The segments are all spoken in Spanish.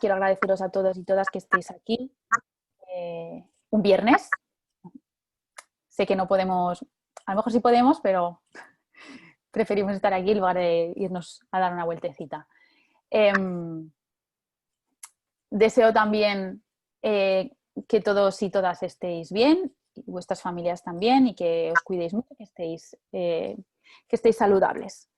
quiero agradeceros a todos y todas que estéis aquí un viernes. Sé que no podemos, a lo mejor sí podemos, pero preferimos estar aquí en lugar de irnos a dar una vueltecita. Deseo también que todos y todas estéis bien, y vuestras familias también, y que os cuidéis mucho, que estéis saludables.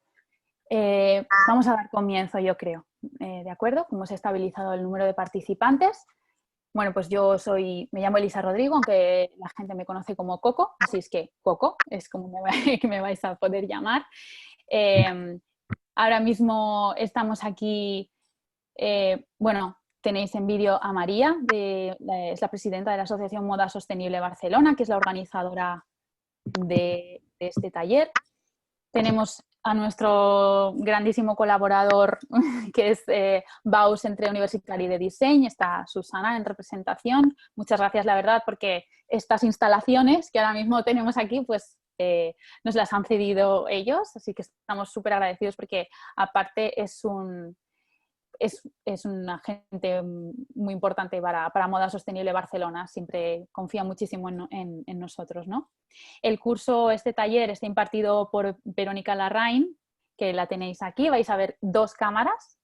Vamos a dar comienzo, yo creo, ¿de acuerdo? Como se ha estabilizado el número de participantes. Bueno, pues me llamo Elisa Rodrigo, aunque la gente me conoce como Coco, así es que Coco es como me vais a poder llamar. Ahora mismo estamos aquí, bueno, tenéis en vídeo a María, es la presidenta de la Asociación Moda Sostenible Barcelona, que es la organizadora de este taller. Tenemos a nuestro grandísimo colaborador, que es BAU Centre Universitari de Disseny, está Susana en representación. Muchas gracias, la verdad, porque estas instalaciones que ahora mismo tenemos aquí, pues nos las han cedido ellos, así que estamos súper agradecidos porque aparte es un agente muy importante para Moda Sostenible Barcelona, siempre confía muchísimo en nosotros, ¿no? El curso, este taller, está impartido por Verónica Larraín, que la tenéis aquí, vais a ver dos cámaras.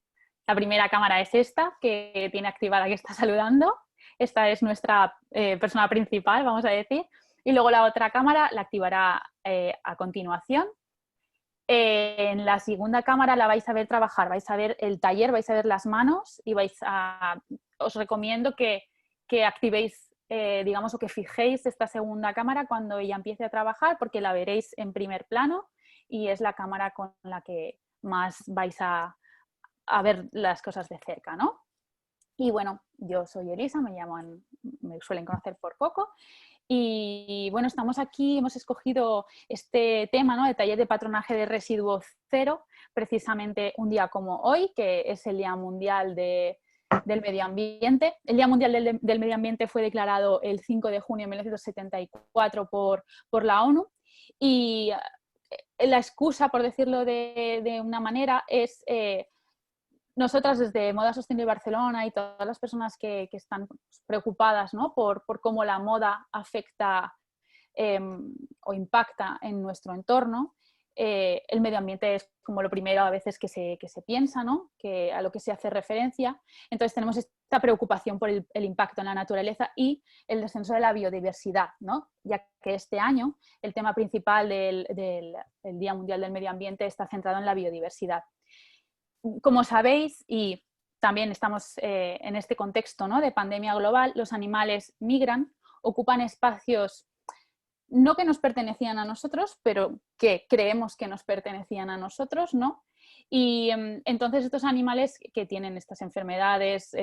La primera cámara es esta, que tiene activada, que está saludando. Esta es nuestra persona principal, vamos a decir. Y luego la otra cámara la activará a continuación. En la segunda cámara la vais a ver trabajar, vais a ver el taller, vais a ver las manos y os recomiendo que activéis, digamos, o que fijéis esta segunda cámara cuando ella empiece a trabajar, porque la veréis en primer plano y es la cámara con la que más vais a ver las cosas de cerca, ¿no? Y bueno, yo soy Elisa, me suelen conocer por Coco. Y bueno, estamos aquí, hemos escogido este tema, ¿no?, de taller de patronaje de residuos cero, precisamente un día como hoy, que es el Día Mundial del Medio Ambiente. El Día Mundial del Medio Ambiente fue declarado el 5 de junio de 1974 por la ONU y la excusa, por decirlo de una manera, es... nosotras desde Moda Sostenible Barcelona y todas las personas que están preocupadas, ¿no?, por cómo la moda afecta o impacta en nuestro entorno, el medio ambiente es como lo primero a veces que se piensa, ¿no?, a lo que se hace referencia. Entonces tenemos esta preocupación por el impacto en la naturaleza y el descenso de la biodiversidad, ¿no?, ya que este año el tema principal del Día Mundial del Medio Ambiente está centrado en la biodiversidad. Como sabéis, y también estamos en este contexto, ¿no?, de pandemia global, los animales migran, ocupan espacios no que nos pertenecían a nosotros, pero que creemos que nos pertenecían a nosotros, ¿no? Y entonces estos animales que tienen estas enfermedades,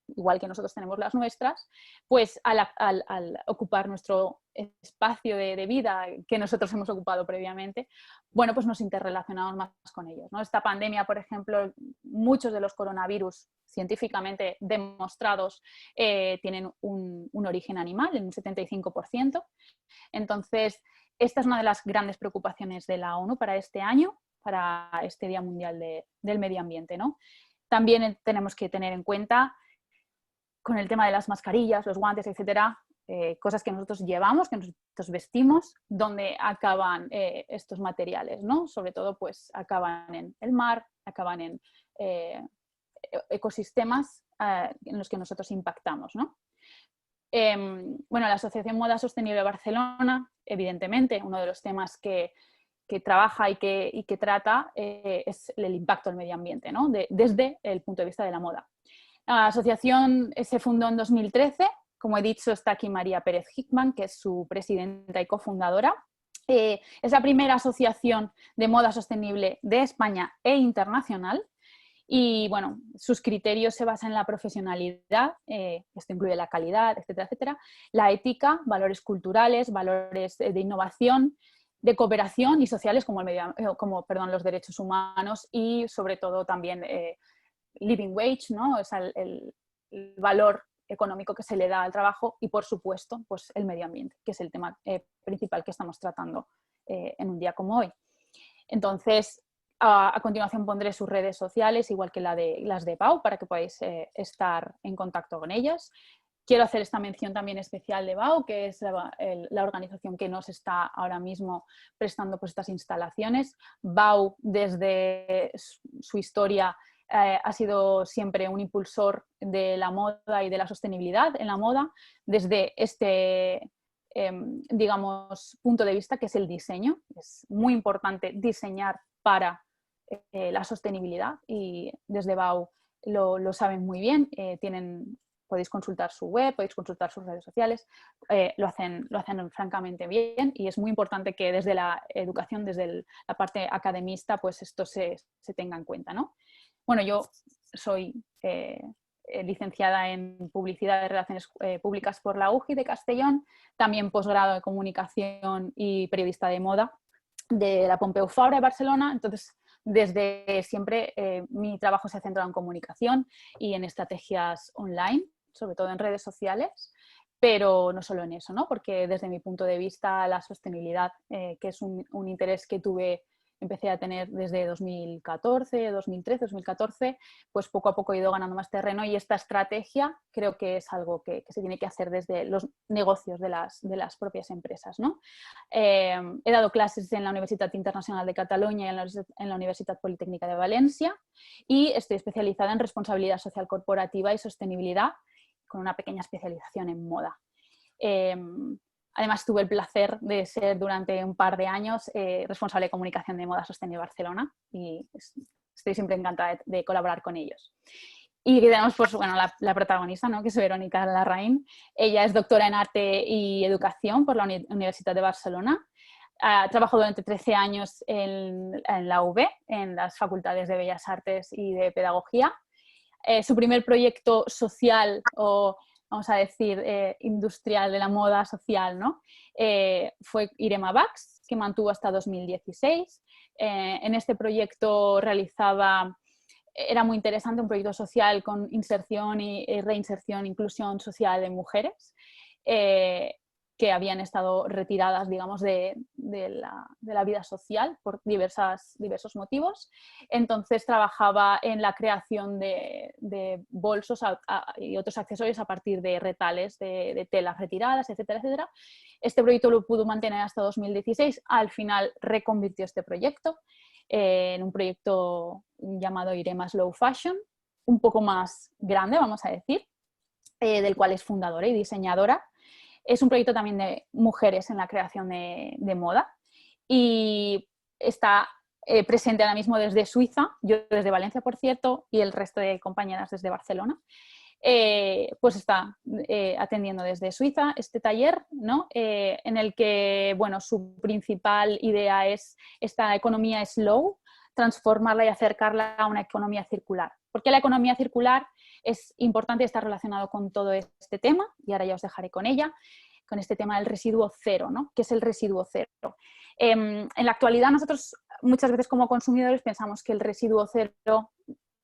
igual que nosotros tenemos las nuestras, pues al ocupar nuestro espacio de vida que nosotros hemos ocupado previamente, bueno, pues nos interrelacionamos más con ellos, ¿no? Esta pandemia, por ejemplo, muchos de los coronavirus científicamente demostrados tienen un origen animal, en un 75%. Entonces, esta es una de las grandes preocupaciones de la ONU para este año, para este Día Mundial del Medio Ambiente, ¿no? También tenemos que tener en cuenta con el tema de las mascarillas, los guantes, etcétera, cosas que nosotros llevamos, que nosotros vestimos, donde acaban estos materiales, ¿no? Sobre todo, pues acaban en el mar, acaban en ecosistemas en los que nosotros impactamos, ¿no? Bueno, la Asociación Moda Sostenible Barcelona, evidentemente, uno de los temas que trabaja y que trata es el impacto del medio ambiente, ¿no?, desde el punto de vista de la moda. La asociación se fundó en 2013, como he dicho, está aquí María Pérez Hickman, que es su presidenta y cofundadora. Es la primera asociación de moda sostenible de España e internacional. Y bueno, sus criterios se basan en la profesionalidad, esto incluye la calidad, etcétera, etcétera, la ética, valores culturales, valores de innovación, de cooperación y sociales como los derechos humanos y sobre todo también living wage, ¿no?, o sea, el valor económico que se le da al trabajo y por supuesto pues el medio ambiente, que es el tema principal que estamos tratando en un día como hoy. Entonces, A continuación pondré sus redes sociales, igual que las de Pau, para que podáis estar en contacto con ellas. Quiero hacer esta mención también especial de BAU, que es la organización que nos está ahora mismo prestando pues, estas instalaciones. BAU, desde su historia, ha sido siempre un impulsor de la moda y de la sostenibilidad en la moda, desde este, digamos, punto de vista que es el diseño. Es muy importante diseñar para la sostenibilidad y desde BAU lo saben muy bien, podéis consultar su web, podéis consultar sus redes sociales, lo hacen francamente bien y es muy importante que desde la educación, desde la parte academista, pues esto se tenga en cuenta, ¿no? Bueno, yo soy licenciada en Publicidad y Relaciones Públicas por la UJI de Castellón, también posgrado de Comunicación y Periodista de Moda de la Pompeu Fabra de Barcelona, entonces desde siempre mi trabajo se ha centrado en comunicación y en estrategias online, sobre todo en redes sociales, pero no solo en eso, ¿no? Porque desde mi punto de vista la sostenibilidad, que es un interés que empecé a tener desde 2014, 2013, 2014, pues poco a poco he ido ganando más terreno y esta estrategia creo que es algo que se tiene que hacer desde los negocios de las propias empresas, ¿no? He dado clases en la Universitat Internacional de Cataluña y en la Universitat Politécnica de Valencia y estoy especializada en responsabilidad social corporativa y sostenibilidad con una pequeña especialización en moda. Además, tuve el placer de ser durante un par de años responsable de comunicación de Moda Sostenible Barcelona y estoy siempre encantada de colaborar con ellos. Y tenemos pues, bueno, la protagonista, ¿no? Que es Verónica Larraín. Ella es doctora en Arte y Educación por la Universidad de Barcelona. Trabajó durante 13 años en la UB, en las Facultades de Bellas Artes y de Pedagogía. Su primer proyecto social o vamos a decir, industrial de la moda social, ¿no? Fue Irema Bax, que mantuvo hasta 2016. En este proyecto era muy interesante, un proyecto social con inserción y reinserción, inclusión social de mujeres que habían estado retiradas, digamos, de la vida social por diversos motivos. Entonces trabajaba en la creación de bolsos y otros accesorios a partir de retales de telas retiradas, etcétera, etcétera. Este proyecto lo pudo mantener hasta 2016. Al final reconvirtió este proyecto en un proyecto llamado Irema Slow Fashion, un poco más grande, vamos a decir, del cual es fundadora y diseñadora. Es un proyecto también de mujeres en la creación de moda y está presente ahora mismo desde Suiza, yo desde Valencia, por cierto, y el resto de compañeras desde Barcelona. Pues está atendiendo desde Suiza este taller, ¿no? En el que, bueno, su principal idea es esta economía slow, transformarla y acercarla a una economía circular. ¿Por qué la economía circular es importante y está relacionado con todo este tema? Y ahora ya os dejaré con ella, con este tema del residuo cero, ¿no? ¿Qué es el residuo cero? En la actualidad nosotros muchas veces como consumidores pensamos que el residuo cero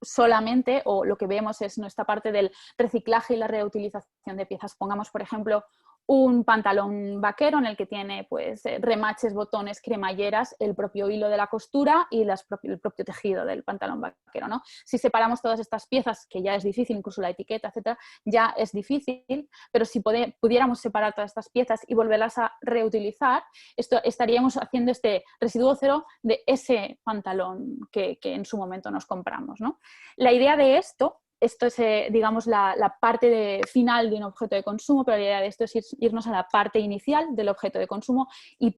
solamente, o lo que vemos es nuestra parte del reciclaje y la reutilización de piezas. Pongamos, por ejemplo, un pantalón vaquero en el que tiene pues, remaches, botones, cremalleras, el propio hilo de la costura y el propio tejido del pantalón vaquero, ¿no? Si separamos todas estas piezas, que ya es difícil, incluso la etiqueta, etcétera, ya es difícil, pero si pudiéramos separar todas estas piezas y volverlas a reutilizar, estaríamos haciendo este residuo cero de ese pantalón que en su momento nos compramos, ¿no? La idea de esto es, digamos, la parte final de un objeto de consumo, pero la idea de esto es irnos a la parte inicial del objeto de consumo y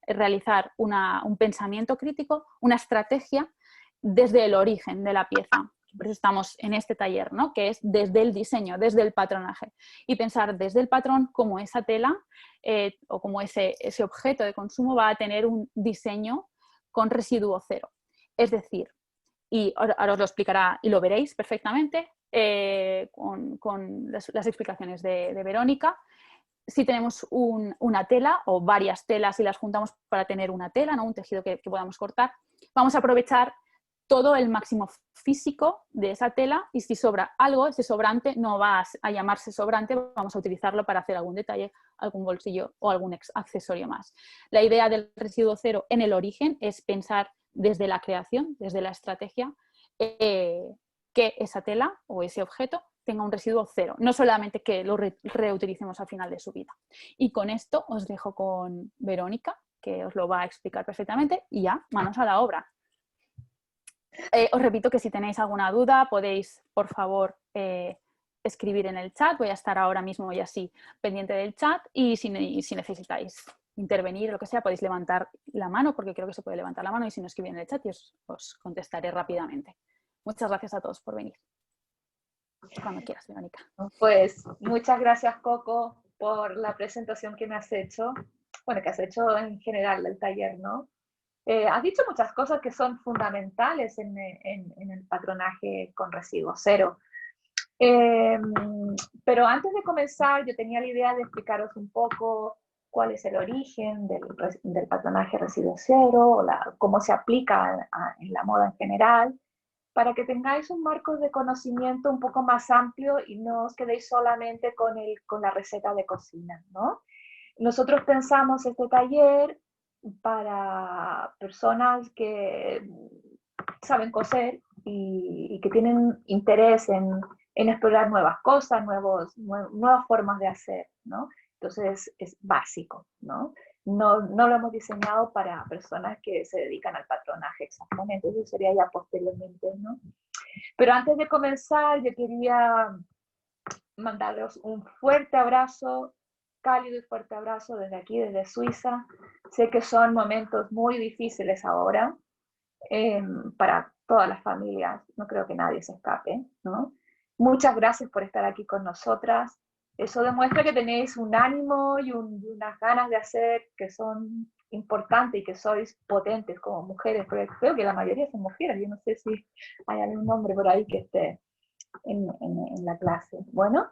realizar un pensamiento crítico, una estrategia desde el origen de la pieza. Por eso estamos en este taller, ¿no? Que es desde el diseño, desde el patronaje. Y pensar desde el patrón cómo esa tela o cómo ese objeto de consumo va a tener un diseño con residuo cero. Es decir, y ahora os lo explicará y lo veréis perfectamente con las explicaciones de Verónica. Si tenemos una tela o varias telas y las juntamos para tener una tela, ¿no? Un tejido que podamos cortar, vamos a aprovechar todo el máximo físico de esa tela y si sobra algo, ese sobrante no va a llamarse sobrante, vamos a utilizarlo para hacer algún detalle, algún bolsillo o algún accesorio más. La idea del residuo cero en el origen es pensar desde la creación, desde la estrategia, que esa tela o ese objeto tenga un residuo cero, no solamente que lo reutilicemos al final de su vida. Y con esto os dejo con Verónica, que os lo va a explicar perfectamente, y ya, manos a la obra. Os repito que si tenéis alguna duda podéis, por favor, escribir en el chat. Voy a estar ahora mismo y así pendiente del chat, y si necesitáis intervenir o lo que sea, podéis levantar la mano, porque creo que se puede levantar la mano, y si no, escribid en el chat y os contestaré rápidamente. Muchas gracias a todos por venir. Cuando quieras, Verónica. Pues muchas gracias, Coco, por la presentación que me has hecho, bueno, que has hecho en general del taller, ¿no? Has dicho muchas cosas que son fundamentales en el patronaje con residuo cero. Pero antes de comenzar, yo tenía la idea de explicaros un poco cuál es el origen del patronaje residuo cero, o cómo se aplica en la moda en general, para que tengáis un marco de conocimiento un poco más amplio y no os quedéis solamente con la receta de cocina, ¿no? Nosotros pensamos este taller para personas que saben coser y que tienen interés en explorar nuevas cosas, nuevas formas de hacer, ¿no? Entonces es básico, ¿no? No lo hemos diseñado para personas que se dedican al patronaje exactamente, eso sería ya posteriormente, ¿no? Pero antes de comenzar, yo quería mandaros un fuerte abrazo, cálido y fuerte abrazo desde aquí, desde Suiza. Sé que son momentos muy difíciles ahora para todas las familias, no creo que nadie se escape, ¿no? Muchas gracias por estar aquí con nosotras. Eso demuestra que tenéis un ánimo y unas ganas de hacer que son importantes y que sois potentes como mujeres, porque creo que la mayoría son mujeres, yo no sé si hay algún hombre por ahí que esté en la clase. Bueno,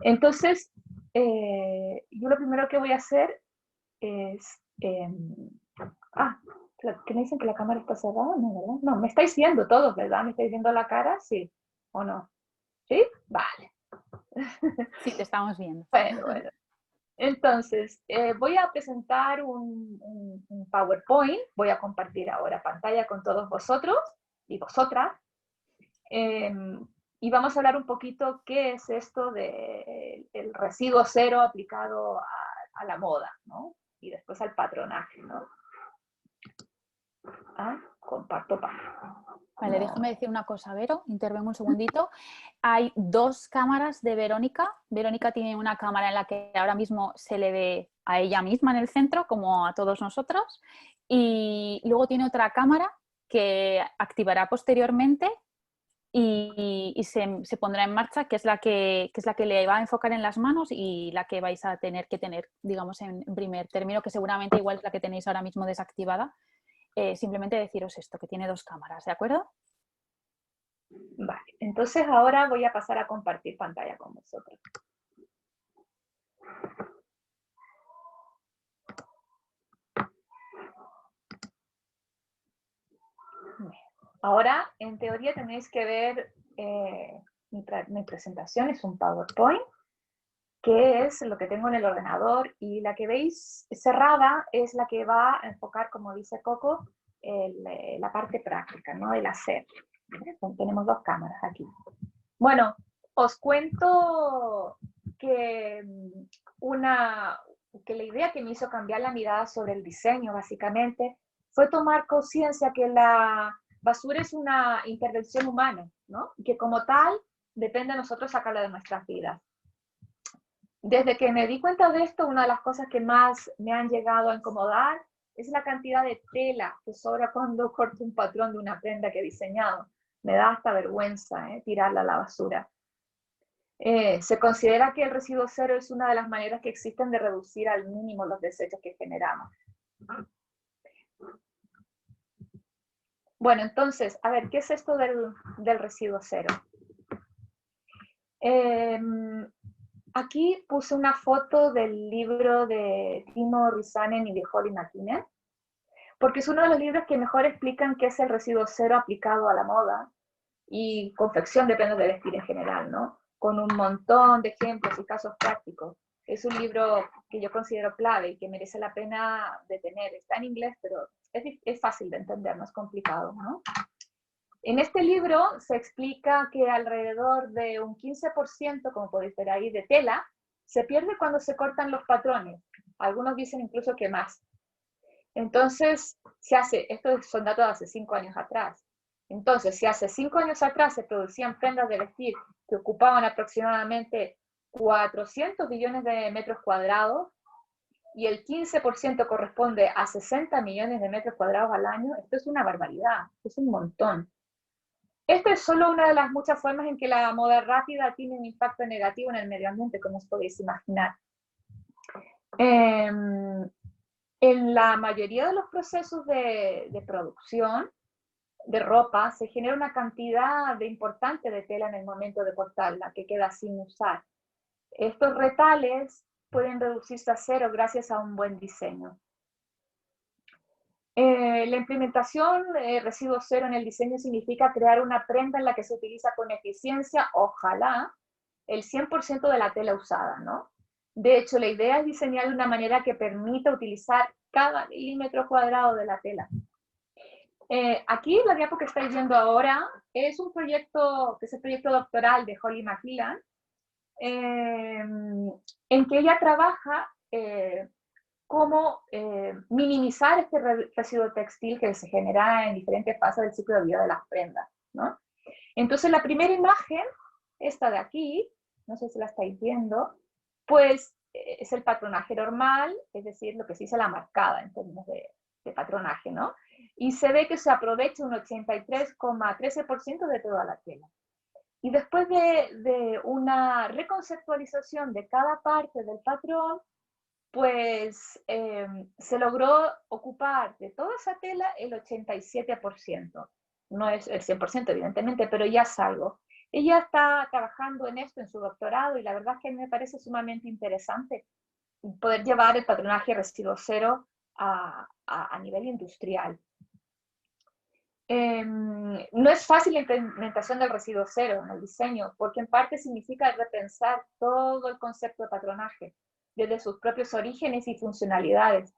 entonces, yo lo primero que voy a hacer es... que me dicen que la cámara está cerrada, ¿no, verdad? No, me estáis viendo todos, ¿verdad? ¿Me estáis viendo la cara? Sí. ¿O no? ¿Sí? Vale. Sí, te estamos viendo. Bueno. Entonces, voy a presentar un PowerPoint. Voy a compartir ahora pantalla con todos vosotros y vosotras. Y vamos a hablar un poquito qué es esto del residuo cero aplicado a la moda, ¿no? Y después al patronaje, ¿no? Comparto página. Vale, déjame decir una cosa, Vero, intervengo un segundito. Hay dos cámaras de Verónica. Verónica tiene una cámara en la que ahora mismo se le ve a ella misma en el centro, como a todos nosotros, y luego tiene otra cámara que activará posteriormente y se pondrá en marcha, que es la que le va a enfocar en las manos y la que vais a tener que tener, digamos, en primer término, que seguramente igual es la que tenéis ahora mismo desactivada. Simplemente deciros esto, que tiene dos cámaras, ¿de acuerdo? Vale, entonces ahora voy a pasar a compartir pantalla con vosotros. Ahora, en teoría, tenéis que ver mi presentación, es un PowerPoint, que es lo que tengo en el ordenador, y la que veis cerrada es la que va a enfocar, como dice Coco, la parte práctica, ¿no? El hacer. Tenemos dos cámaras aquí. Bueno, os cuento que la idea que me hizo cambiar la mirada sobre el diseño, básicamente, fue tomar conciencia que la basura es una intervención humana, ¿no? Y que como tal, depende de nosotros sacarla de nuestras vidas. Desde que me di cuenta de esto, una de las cosas que más me han llegado a incomodar es la cantidad de tela que sobra cuando corto un patrón de una prenda que he diseñado. Me da hasta vergüenza tirarla a la basura. Se considera que el residuo cero es una de las maneras que existen de reducir al mínimo los desechos que generamos. Bueno, entonces, a ver, ¿qué es esto del residuo cero? Aquí puse una foto del libro de Timo Rysanen y de Holly McKinnon, porque es uno de los libros que mejor explican qué es el residuo cero aplicado a la moda y confección de prendas de vestir en general, ¿no? Con un montón de ejemplos y casos prácticos. Es un libro que yo considero clave y que merece la pena de tener. Está en inglés, pero es fácil de entender, no es complicado, ¿no? En este libro se explica que alrededor de un 15%, como podéis ver ahí, de tela, se pierde cuando se cortan los patrones. Algunos dicen incluso que más. Entonces, estos son datos de hace 5 años atrás. Entonces, si hace 5 años atrás se producían prendas de vestir que ocupaban aproximadamente 400 billones de metros cuadrados, y el 15% corresponde a 60 millones de metros cuadrados al año, esto es una barbaridad, es un montón. Esta es solo una de las muchas formas en que la moda rápida tiene un impacto negativo en el medio ambiente, como os podéis imaginar. En la mayoría de los procesos de producción de ropa se genera una cantidad importante de tela en el momento de cortarla, que queda sin usar. Estos retales pueden reducirse a cero gracias a un buen diseño. La implementación residuo cero en el diseño significa crear una prenda en la que se utiliza con eficiencia, ojalá, el 100% de la tela usada, ¿no? De hecho, la idea es diseñar de una manera que permita utilizar cada milímetro cuadrado de la tela. Aquí la diapo que estáis viendo ahora es un proyecto, que es el proyecto doctoral de Holly McLellan, en que ella trabaja cómo minimizar este residuo textil que se genera en diferentes fases del ciclo de vida de las prendas, ¿no? Entonces la primera imagen, esta de aquí, no sé si la estáis viendo, pues es el patronaje normal, es decir, lo que se dice la marcada en términos de patronaje, ¿no? Y se ve que se aprovecha un 83,13% de toda la tela. Y después de una reconceptualización de cada parte del patrón, pues se logró ocupar de toda esa tela el 87%. No es el 100%, evidentemente, pero ya es algo. Ella está trabajando en esto en su doctorado y la verdad es que me parece sumamente interesante poder llevar el patronaje residuo cero a nivel industrial. No es fácil la implementación del residuo cero en el diseño, porque en parte significa repensar todo el concepto de patronaje, desde sus propios orígenes y funcionalidades.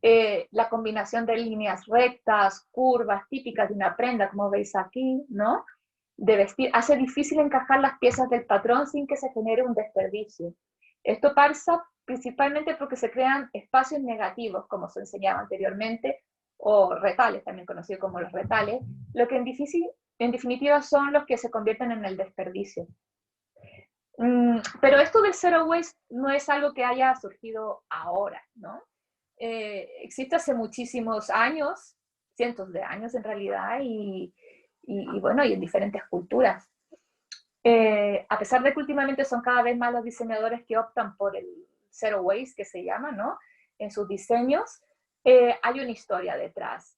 La combinación de líneas rectas, curvas, típicas de una prenda, como veis aquí, ¿no? De vestir, hace difícil encajar las piezas del patrón sin que se genere un desperdicio. Esto pasa principalmente porque se crean espacios negativos, como se enseñaba anteriormente, o retales, también conocidos como los retales, lo que en definitiva son los que se convierten en el desperdicio. Pero esto del zero waste no es algo que haya surgido ahora, ¿no? Existe hace muchísimos años, cientos de años en realidad, y bueno, y en diferentes culturas. A pesar de que últimamente son cada vez más los diseñadores que optan por el zero waste, que se llama, ¿no? En sus diseños, hay una historia detrás.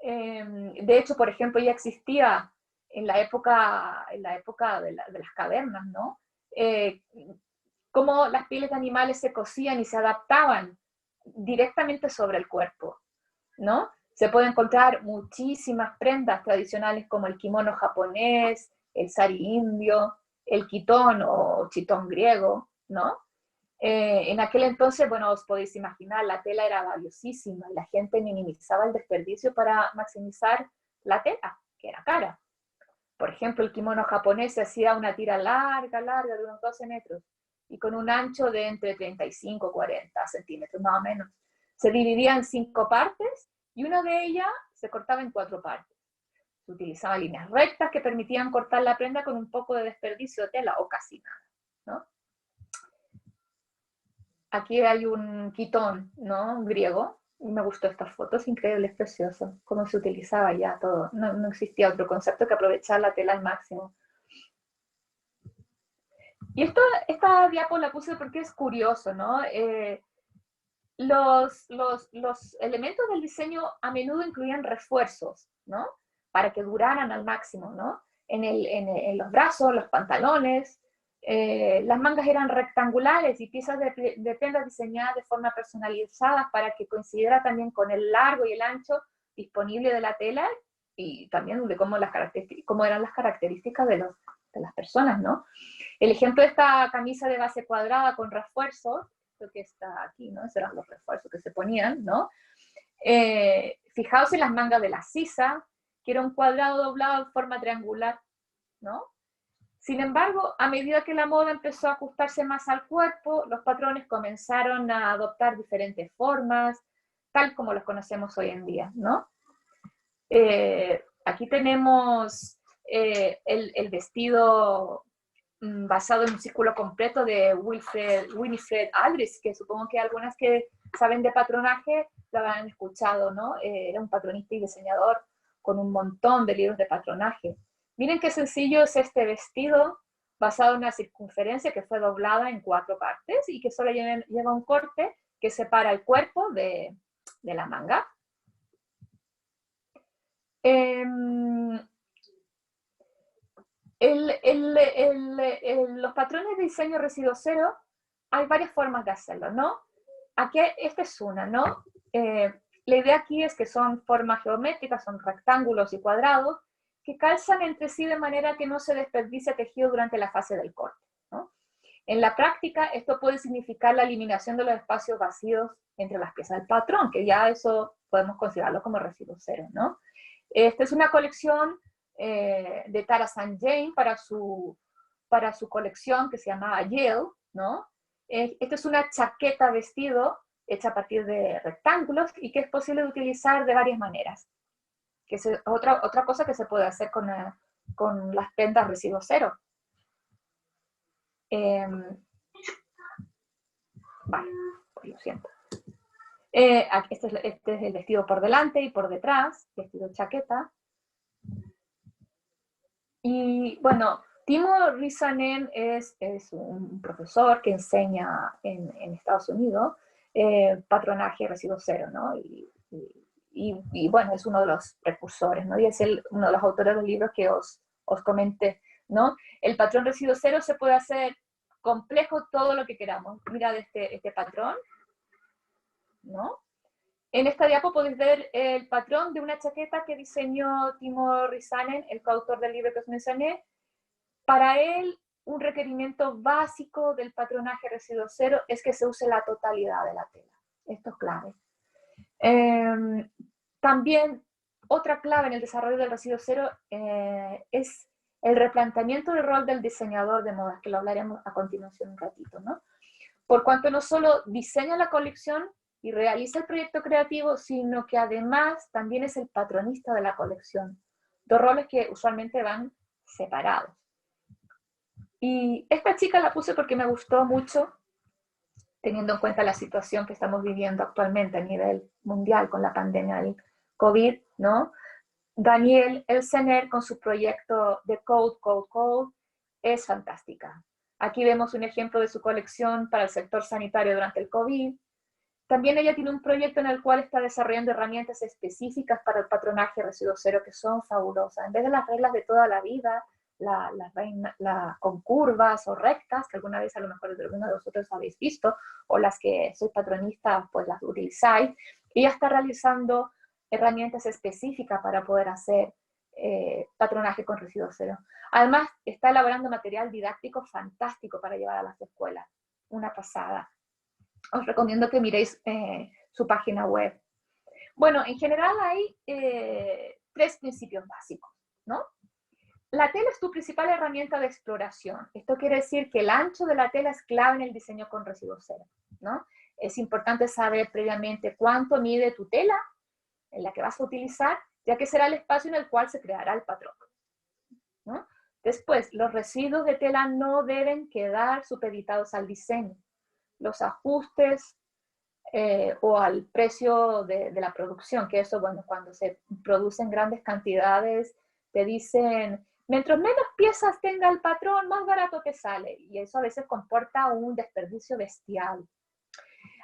De hecho, por ejemplo, ya existía en la época de las cavernas, ¿no? Cómo las pieles de animales se cosían y se adaptaban directamente sobre el cuerpo, ¿no? Se pueden encontrar muchísimas prendas tradicionales como el kimono japonés, el sari indio, el quitón o chitón griego, ¿no? En aquel entonces, bueno, os podéis imaginar, la tela era valiosísima y la gente minimizaba el desperdicio para maximizar la tela, que era cara. Por ejemplo, el kimono japonés se hacía una tira larga, de unos 12 metros y con un ancho de entre 35 y 40 centímetros, más o menos. Se dividía en 5 partes y una de ellas se cortaba en 4 partes. Se utilizaban líneas rectas que permitían cortar la prenda con un poco de desperdicio de tela o casi nada, ¿no? Aquí hay un quitón, ¿no? Griego, y me gustó esta foto, es increíble, es precioso, cómo se utilizaba ya todo. No existía otro concepto que aprovechar la tela al máximo. Y esta diapo la puse porque es curioso, ¿no? Los elementos del diseño a menudo incluían refuerzos, ¿no? Para que duraran al máximo, ¿no? En los brazos, los pantalones, las mangas eran rectangulares y piezas de prendas diseñadas de forma personalizada para que coincidiera también con el largo y el ancho disponible de la tela y también de cómo eran las características las personas, ¿no? El ejemplo de esta camisa de base cuadrada con refuerzos, lo que está aquí, ¿no? Esos eran los refuerzos que se ponían, ¿no? Fijaos en las mangas de la sisa, que era un cuadrado doblado en forma triangular, ¿no? Sin embargo, a medida que la moda empezó a ajustarse más al cuerpo, los patrones comenzaron a adoptar diferentes formas, tal como los conocemos hoy en día, ¿no? Aquí tenemos el vestido basado en un círculo completo de Winifred Aldrich, que supongo que algunas que saben de patronaje lo habrán escuchado, ¿no? Era un patronista y diseñador con un montón de libros de patronaje. Miren qué sencillo es este vestido, basado en una circunferencia que fue doblada en 4 partes y que solo lleva un corte que separa el cuerpo de la manga. Los patrones de diseño residuo cero, hay varias formas de hacerlo, ¿no? Aquí, esta es una, ¿no? La idea aquí es que son formas geométricas, son rectángulos y cuadrados, que calzan entre sí de manera que no se desperdicie tejido durante la fase del corte, ¿no? En la práctica, esto puede significar la eliminación de los espacios vacíos entre las piezas del patrón, que ya eso podemos considerarlo como residuo cero, ¿no? Esta es una colección de Tara St. Jane para su colección que se llamaba Yale, ¿no? Esta es una chaqueta vestido hecha a partir de rectángulos y que es posible de utilizar de varias maneras. Que es otra cosa que se puede hacer con las prendas residuo cero. Vale, pues lo siento. Este es el vestido por delante y por detrás, vestido chaqueta. Y bueno, Timo Rissanen es un profesor que enseña en Estados Unidos patronaje residuo cero, ¿no? Y bueno, es uno de los precursores, ¿no? Y es uno de los autores de los libros que os comenté, ¿no? El patrón residuo cero se puede hacer complejo todo lo que queramos. Mirad este patrón, ¿no? En esta diapo podéis ver el patrón de una chaqueta que diseñó Timo Rissanen, el coautor del libro que os mencioné. Para él, un requerimiento básico del patronaje residuo cero es que se use la totalidad de la tela. Esto es clave. También, otra clave en el desarrollo del residuo cero es el replanteamiento del rol del diseñador de modas, que lo hablaremos a continuación un ratito, ¿no? Por cuanto no solo diseña la colección y realiza el proyecto creativo, sino que además también es el patronista de la colección. 2 roles que usualmente van separados. Y esta chica la puse porque me gustó mucho, teniendo en cuenta la situación que estamos viviendo actualmente a nivel mundial con la pandemia del COVID, ¿no? Danielle Elsener con su proyecto de Code es fantástica. Aquí vemos un ejemplo de su colección para el sector sanitario durante el COVID. También ella tiene un proyecto en el cual está desarrollando herramientas específicas para el patronaje residuo cero que son fabulosas. En vez de las reglas de toda la vida, con curvas o rectas, que alguna vez a lo mejor alguno de vosotros habéis visto, o las que sois patronistas, pues las utilizáis, ella está realizando herramientas específicas para poder hacer patronaje con residuo cero. Además, está elaborando material didáctico fantástico para llevar a las escuelas. Una pasada. Os recomiendo que miréis su página web. Bueno, en general hay 3 principios básicos, ¿no? La tela es tu principal herramienta de exploración. Esto quiere decir que el ancho de la tela es clave en el diseño con residuo cero, ¿no? Es importante saber previamente cuánto mide tu tela en la que vas a utilizar, ya que será el espacio en el cual se creará el patrón, ¿no? Después, los residuos de tela no deben quedar supeditados al diseño. Los ajustes o al precio de la producción, que eso, bueno, cuando se producen grandes cantidades, te dicen, mientras menos piezas tenga el patrón, más barato te sale, y eso a veces comporta un desperdicio bestial.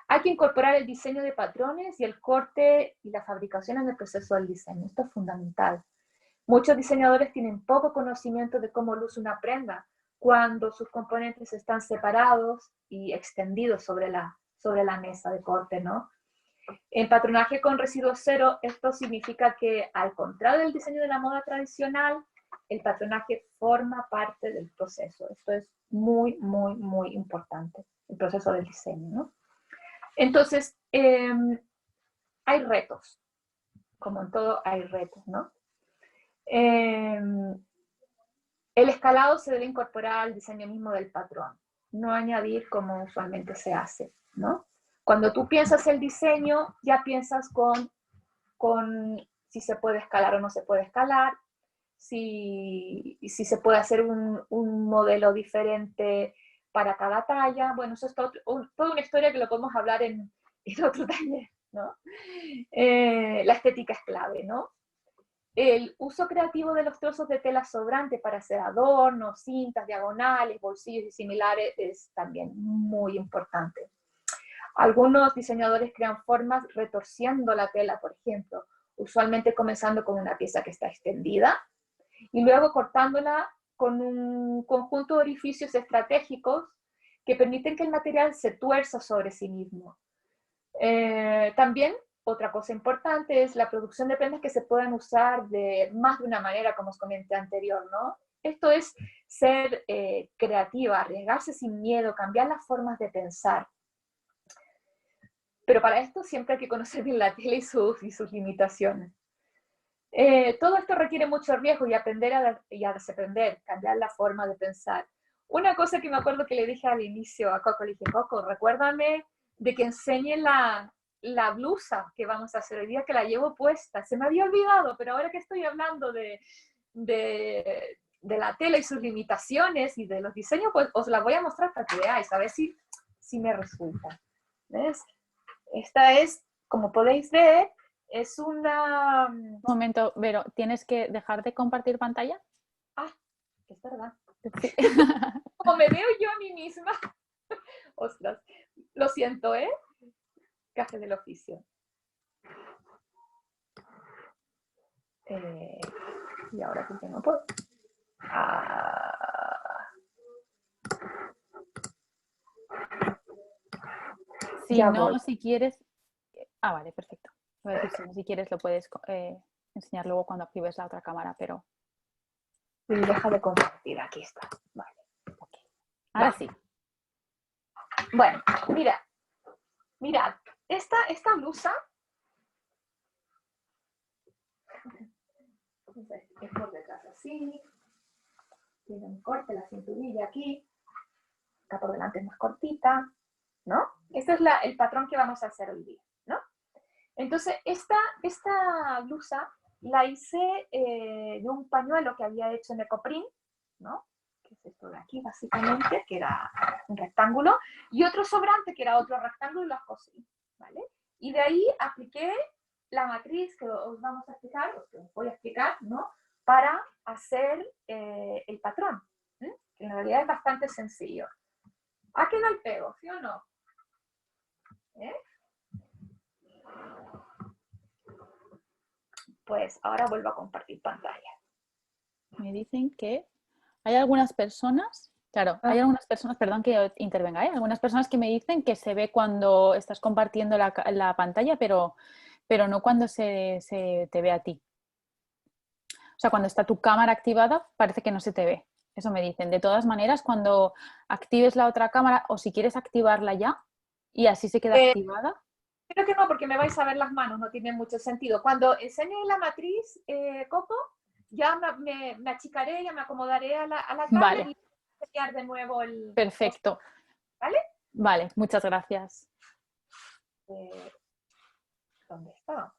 Hay que incorporar el diseño de patrones y el corte y la fabricación en el proceso del diseño. Esto es fundamental. Muchos diseñadores tienen poco conocimiento de cómo luce una prenda cuando sus componentes están separados y extendidos sobre la mesa de corte, ¿no? En patronaje con residuo cero, esto significa que, al contrario del diseño de la moda tradicional, el patronaje forma parte del proceso. Esto es muy, muy, muy importante, el proceso del diseño, ¿no? Entonces, hay retos, como en todo hay retos, ¿no? El escalado se debe incorporar al diseño mismo del patrón, no añadir como usualmente se hace, ¿no? Cuando tú piensas el diseño, ya piensas con si se puede escalar o no se puede escalar, si se puede hacer un modelo diferente para cada talla. Bueno, eso es toda una historia que lo podemos hablar en otro taller, ¿no? La estética es clave, ¿no? El uso creativo de los trozos de tela sobrante para hacer adornos, cintas, diagonales, bolsillos y similares es también muy importante. Algunos diseñadores crean formas retorciendo la tela, por ejemplo, usualmente comenzando con una pieza que está extendida y luego cortándola con un conjunto de orificios estratégicos que permiten que el material se tuerza sobre sí mismo. También, otra cosa importante es la producción de prendas que se puedan usar de más de una manera, como os comenté anterior, ¿no? Esto es ser creativa, arriesgarse sin miedo, cambiar las formas de pensar. Pero para esto siempre hay que conocer bien la tela y sus limitaciones. Todo esto requiere mucho riesgo y aprender a desaprender, cambiar la forma de pensar. Una cosa que me acuerdo que le dije al inicio a Coco, le dije, Coco, recuérdame de que enseñe la blusa que vamos a hacer el día que la llevo puesta. Se me había olvidado, pero ahora que estoy hablando de la tela y sus limitaciones y de los diseños, pues os la voy a mostrar para que veáis, a ver si me resulta. ¿Ves? Esta es, como podéis ver, es una... Un momento, Vero, ¿tienes que dejar de compartir pantalla? Ah, es verdad. Sí. Como me veo yo a mí misma. Ostras, lo siento, ¿eh? Café del oficio. Y ahora sí que no puedo. Si ya no, voy. si quieres... Ah, vale, perfecto. Voy a decir, si quieres lo puedes enseñar luego cuando actives la otra cámara, pero... Y deja de compartir, aquí está. Vale. Okay. Ahora sí. Bueno, mirad, esta blusa es por detrás así, tiene un corte, la cinturilla aquí, acá por delante es más cortita, ¿no? Este es el patrón que vamos a hacer hoy día, ¿no? Entonces, esta blusa la hice de un pañuelo que había hecho en Ecoprint, ¿no? Que es esto de aquí, básicamente, que era un rectángulo, y otro sobrante, que era otro rectángulo, y lo cosí, ¿vale? Y de ahí apliqué la matriz que os vamos a explicar, que os voy a explicar, ¿no? Para hacer el patrón, que en realidad es bastante sencillo. ¿Ha quedado el pego, sí o no? Pues ahora vuelvo a compartir pantalla. Me dicen que hay algunas personas, claro, hay algunas personas, perdón que intervenga, algunas personas que me dicen que se ve cuando estás compartiendo la pantalla, pero no cuando se te ve a ti. O sea, cuando está tu cámara activada, parece que no se te ve. Eso me dicen. De todas maneras, cuando actives la otra cámara, o si quieres activarla ya, y así se queda activada. Creo que no, porque me vais a ver las manos, no tiene mucho sentido. Cuando enseñe la matriz, Coco, ya me achicaré, ya me acomodaré a la tablet Vale. y enseñar de nuevo el... Perfecto. ¿Vale? Vale, muchas gracias. ¿Dónde está?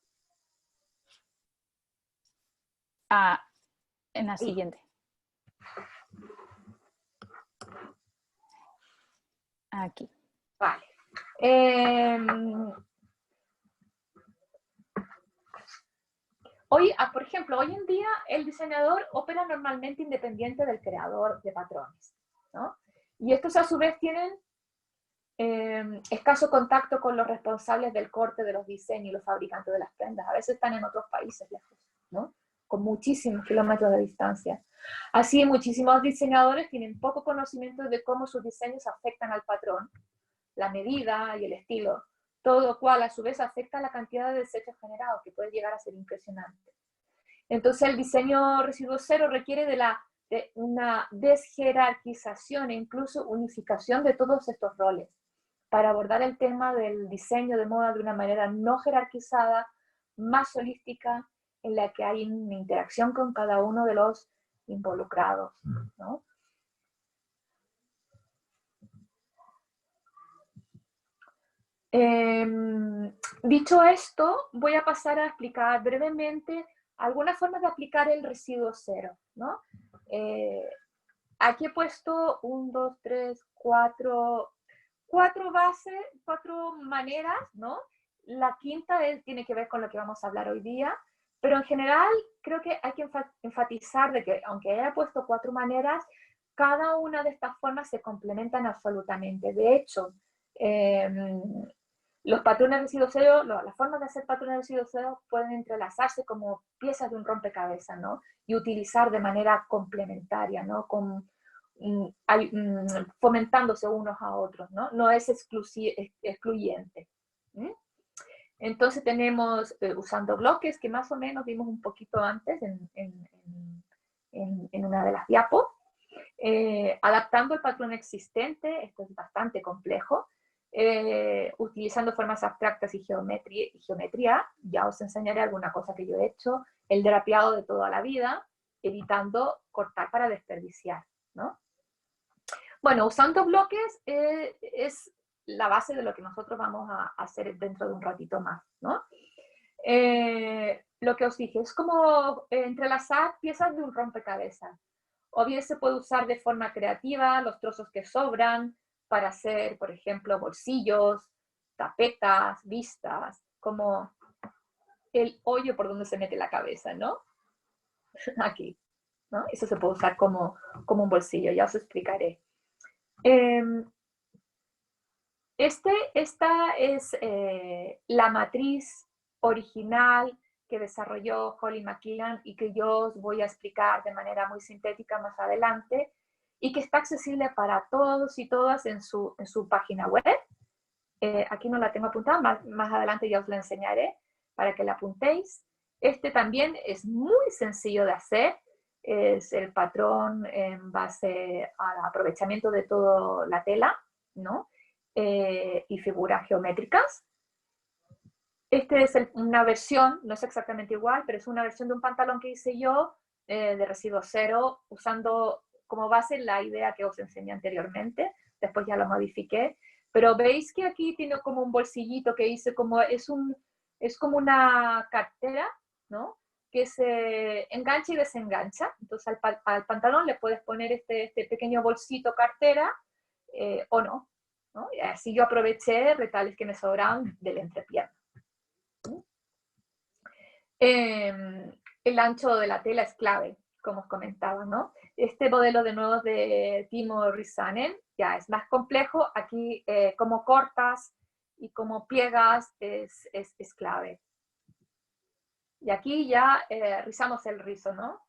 Ah, en la siguiente. Aquí. Vale. Por ejemplo, hoy en día el diseñador opera normalmente independiente del creador de patrones, ¿no? Y estos a su vez tienen escaso contacto con los responsables del corte de los diseños y los fabricantes de las prendas. A veces están en otros países lejos, ¿no? Con muchísimos kilómetros de distancia. Así, muchísimos diseñadores tienen poco conocimiento de cómo sus diseños afectan al patrón, la medida y el estilo, todo lo cual a su vez afecta la cantidad de desechos generados, que puede llegar a ser impresionante. Entonces el diseño residuo cero requiere de una desjerarquización e incluso unificación de todos estos roles para abordar el tema del diseño de moda de una manera no jerarquizada, más holística, en la que hay una interacción con cada uno de los involucrados, ¿no? Dicho esto, voy a pasar a explicar brevemente algunas formas de aplicar el residuo cero, ¿no? Aquí he puesto 1, 2, 3, 4 bases, 4 maneras, ¿no? La quinta tiene que ver con lo que vamos a hablar hoy día, pero en general creo que hay que enfatizar de que aunque haya puesto 4 maneras, cada una de estas formas se complementan absolutamente. De hecho, los patrones de residuo cero, las formas de hacer patrones de residuo cero pueden entrelazarse como piezas de un rompecabezas, ¿no? Y utilizar de manera complementaria, ¿no? Fomentándose unos a otros, ¿no? No es excluyente. ¿Mm? Entonces tenemos usando bloques, que más o menos vimos un poquito antes en una de las diapos. Adaptando el patrón existente, esto es bastante complejo, utilizando formas abstractas y geometría, ya os enseñaré alguna cosa que yo he hecho, el drapeado de toda la vida, evitando cortar para desperdiciar, ¿no? Bueno, usando bloques es la base de lo que nosotros vamos a hacer dentro de un ratito más, ¿no? Lo que os dije, es como entrelazar piezas de un rompecabezas. O bien se puede usar de forma creativa los trozos que sobran para hacer, por ejemplo, bolsillos, tapetas, vistas, como el hoyo por donde se mete la cabeza, ¿no? Aquí, ¿no? Eso se puede usar como un bolsillo, ya os explicaré. Esta es la matriz original que desarrolló Holly McKillan y que yo os voy a explicar de manera muy sintética más adelante y que está accesible para todos y todas en su página web. Aquí no la tengo apuntada, más adelante ya os la enseñaré para que la apuntéis. Este también es muy sencillo de hacer, es el patrón en base al aprovechamiento de toda la tela, ¿no? Y figuras geométricas. Este es una versión, no es exactamente igual, pero es una versión de un pantalón que hice yo de residuo cero, usando como base la idea que os enseñé anteriormente, después ya lo modifiqué, pero veis que aquí tiene como un bolsillito que hice, es como una cartera, ¿no? Que se engancha y desengancha, entonces al pantalón le puedes poner este pequeño bolsito cartera o no, ¿no? Y así yo aproveché retales que me sobraban del entrepierna. El ancho de la tela es clave, como os comentaba, ¿no? Este modelo de nuevo de Timo Risanen ya es más complejo. Aquí cómo cortas y cómo pliegas es clave. Y aquí ya rizamos el rizo, ¿no?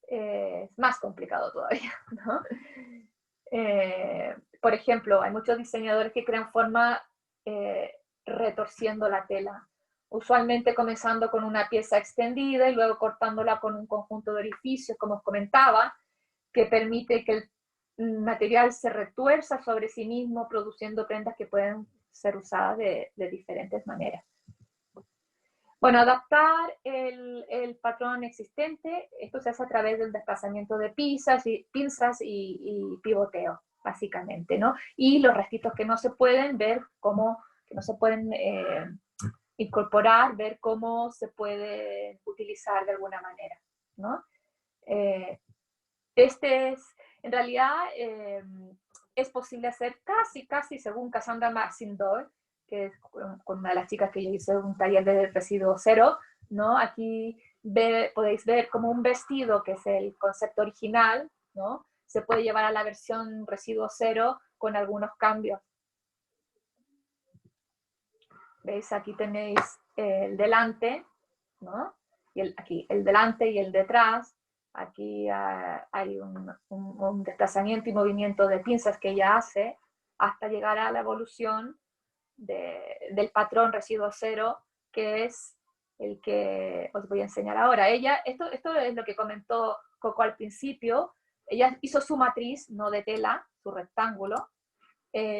Es más complicado todavía, ¿no? Por ejemplo, hay muchos diseñadores que crean forma retorciendo la tela, usualmente comenzando con una pieza extendida y luego cortándola con un conjunto de orificios, como os comentaba, que permite que el material se retuerza sobre sí mismo, produciendo prendas que pueden ser usadas de diferentes maneras. Bueno, adaptar el patrón existente, esto se hace a través del desplazamiento de pinzas y pivoteo, básicamente, ¿no? Y los restitos que no se pueden ver cómo, que no se pueden incorporar, ver cómo se puede utilizar de alguna manera, ¿no? En realidad, es posible hacer casi, según Cassandra Maxindor, que es con una de las chicas que yo hice un taller de residuo cero, ¿no? Aquí podéis ver como un vestido, que es el concepto original, ¿no? Se puede llevar a la versión residuo cero con algunos cambios. ¿Veis? Aquí tenéis el delante, ¿no? Y aquí el delante y el detrás. Aquí hay un desplazamiento y movimiento de pinzas que ella hace hasta llegar a la evolución del patrón residuo cero, que es el que os voy a enseñar ahora. Esto es lo que comentó Coco al principio. Ella hizo su matriz, no de tela, su rectángulo,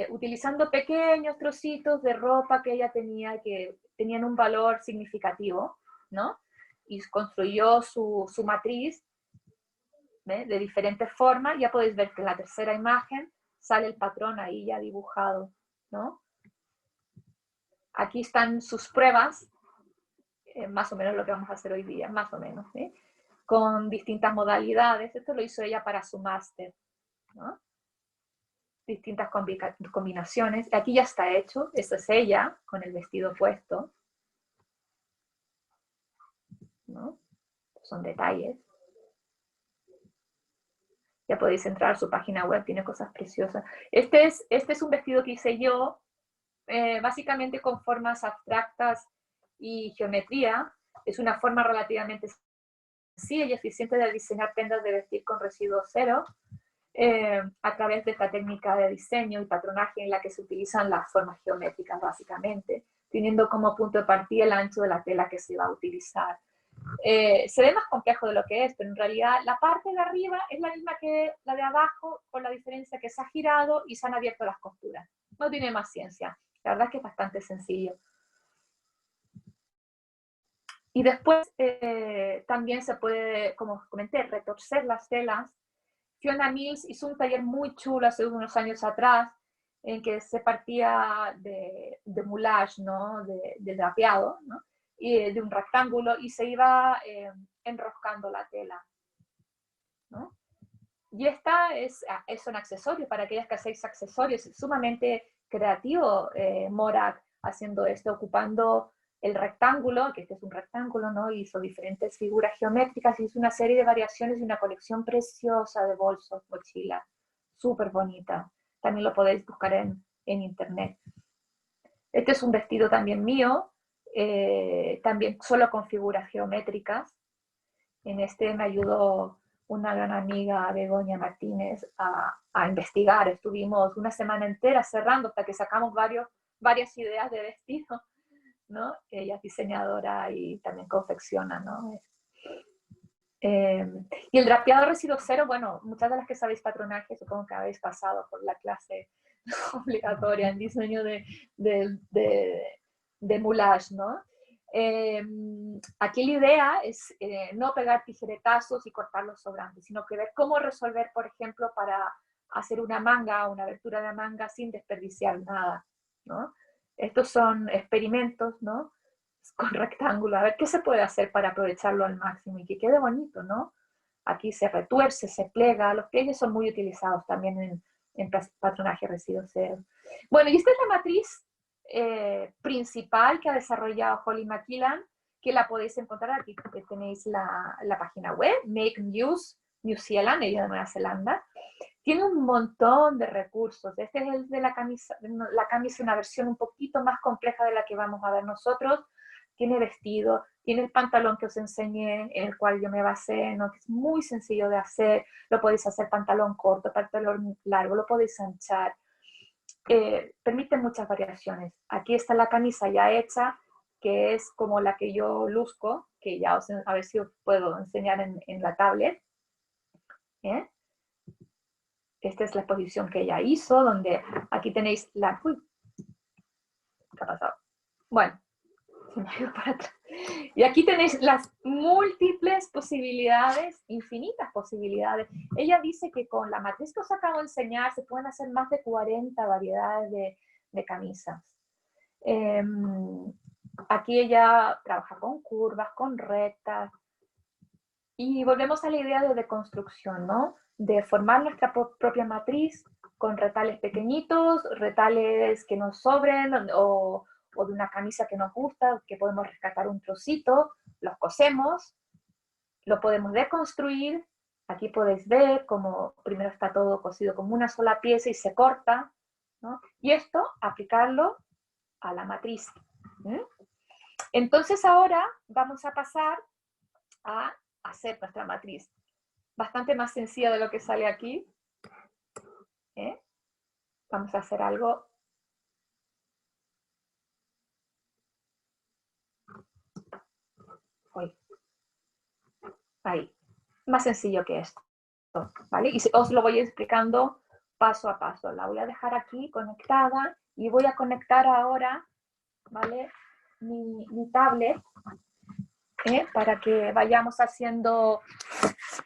utilizando pequeños trocitos de ropa que ella tenía, que tenían un valor significativo, ¿no? Y construyó su matriz, ¿ve? De diferentes formas. Ya podéis ver que en la tercera imagen sale el patrón ahí ya dibujado, ¿no? Aquí están sus pruebas, más o menos lo que vamos a hacer hoy día, más o menos, ¿sí? Con distintas modalidades. Esto lo hizo ella para su máster, ¿no? Distintas combinaciones. Aquí ya está hecho. Esta es ella con el vestido puesto, ¿no? Son detalles. Ya podéis entrar a su página web, tiene cosas preciosas. Este es un vestido que hice yo, básicamente con formas abstractas y geometría. Es una forma relativamente sencilla y eficiente de diseñar prendas de vestir con residuo cero, a través de esta técnica de diseño y patronaje en la que se utilizan las formas geométricas básicamente, teniendo como punto de partida el ancho de la tela que se va a utilizar. Se ve más complejo de lo que es, pero en realidad la parte de arriba es la misma que la de abajo, con la diferencia que se ha girado y se han abierto las costuras. No tiene más ciencia. La verdad es que es bastante sencillo. Y después también se puede, como comenté, retorcer las telas. Fiona Mills hizo un taller muy chulo hace unos años atrás, en que se partía de moulage, ¿no? de drapeado, ¿no? Y de un rectángulo, y se iba enroscando la tela, ¿no? Y esta es un accesorio para aquellas que hacéis accesorios. Es sumamente creativo Morak haciendo esto, ocupando el rectángulo, que este es un rectángulo, ¿no? Hizo diferentes figuras geométricas, hizo una serie de variaciones y una colección preciosa de bolsos, mochilas, súper bonita. También lo podéis buscar en internet. Este es un vestido también mío, también solo con figuras geométricas. En este me ayudó una gran amiga, Begoña Martínez, a investigar. Estuvimos una semana entera cerrando hasta que sacamos varias ideas de vestido, ¿no? Ella es diseñadora y también confecciona, ¿no? Y el drapeado residuo cero, bueno, muchas de las que sabéis patronaje, supongo que habéis pasado por la clase obligatoria en diseño de moulage, ¿no? Aquí la idea es no pegar tijeretazos y cortar los sobrantes, sino que ver cómo resolver, por ejemplo, para hacer una manga, una abertura de manga sin desperdiciar nada, ¿no? Estos son experimentos, ¿no? Con rectángulo, a ver qué se puede hacer para aprovecharlo al máximo y que quede bonito, ¿no? Aquí se retuerce, se plega, los pliegues son muy utilizados también en patronaje residuo cero. Bueno, y esta es la matriz principal que ha desarrollado Holly McKillan, que la podéis encontrar aquí, porque tenéis la página web, Make News New Zealand, ella de Nueva Zelanda. Tiene un montón de recursos. Este es el de la camisa, una versión un poquito más compleja de la que vamos a ver nosotros. Tiene vestido, tiene el pantalón que os enseñé, en el cual yo me basé, ¿no? Que es muy sencillo de hacer. Lo podéis hacer pantalón corto, pantalón largo, lo podéis anchar. Permite muchas variaciones. Aquí está la camisa ya hecha, que es como la que yo luzco, que ya a ver si os puedo enseñar en la tablet. Esta es la exposición que ella hizo, donde aquí tenéis la... Uy, ¿qué ha pasado? Bueno, se me ha ido para atrás. Y aquí tenéis las múltiples posibilidades, infinitas posibilidades. Ella dice que con la matriz que os acabo de enseñar se pueden hacer más de 40 variedades de camisas. Aquí ella trabaja con curvas, con rectas. Y volvemos a la idea de deconstrucción, ¿no? De formar nuestra propia matriz con retales pequeñitos, retales que nos sobren o de una camisa que nos gusta, que podemos rescatar un trocito, los cosemos, lo podemos deconstruir. Aquí podéis ver cómo primero está todo cosido como una sola pieza y se corta, ¿no? Y esto, aplicarlo a la matriz. Entonces ahora vamos a pasar a hacer nuestra matriz. Bastante más sencilla de lo que sale aquí. Vamos a hacer algo. Uy, ahí. Más sencillo que esto, ¿vale? Y os lo voy explicando paso a paso. La voy a dejar aquí conectada y voy a conectar ahora, ¿vale? Mi tablet, para que vayamos haciendo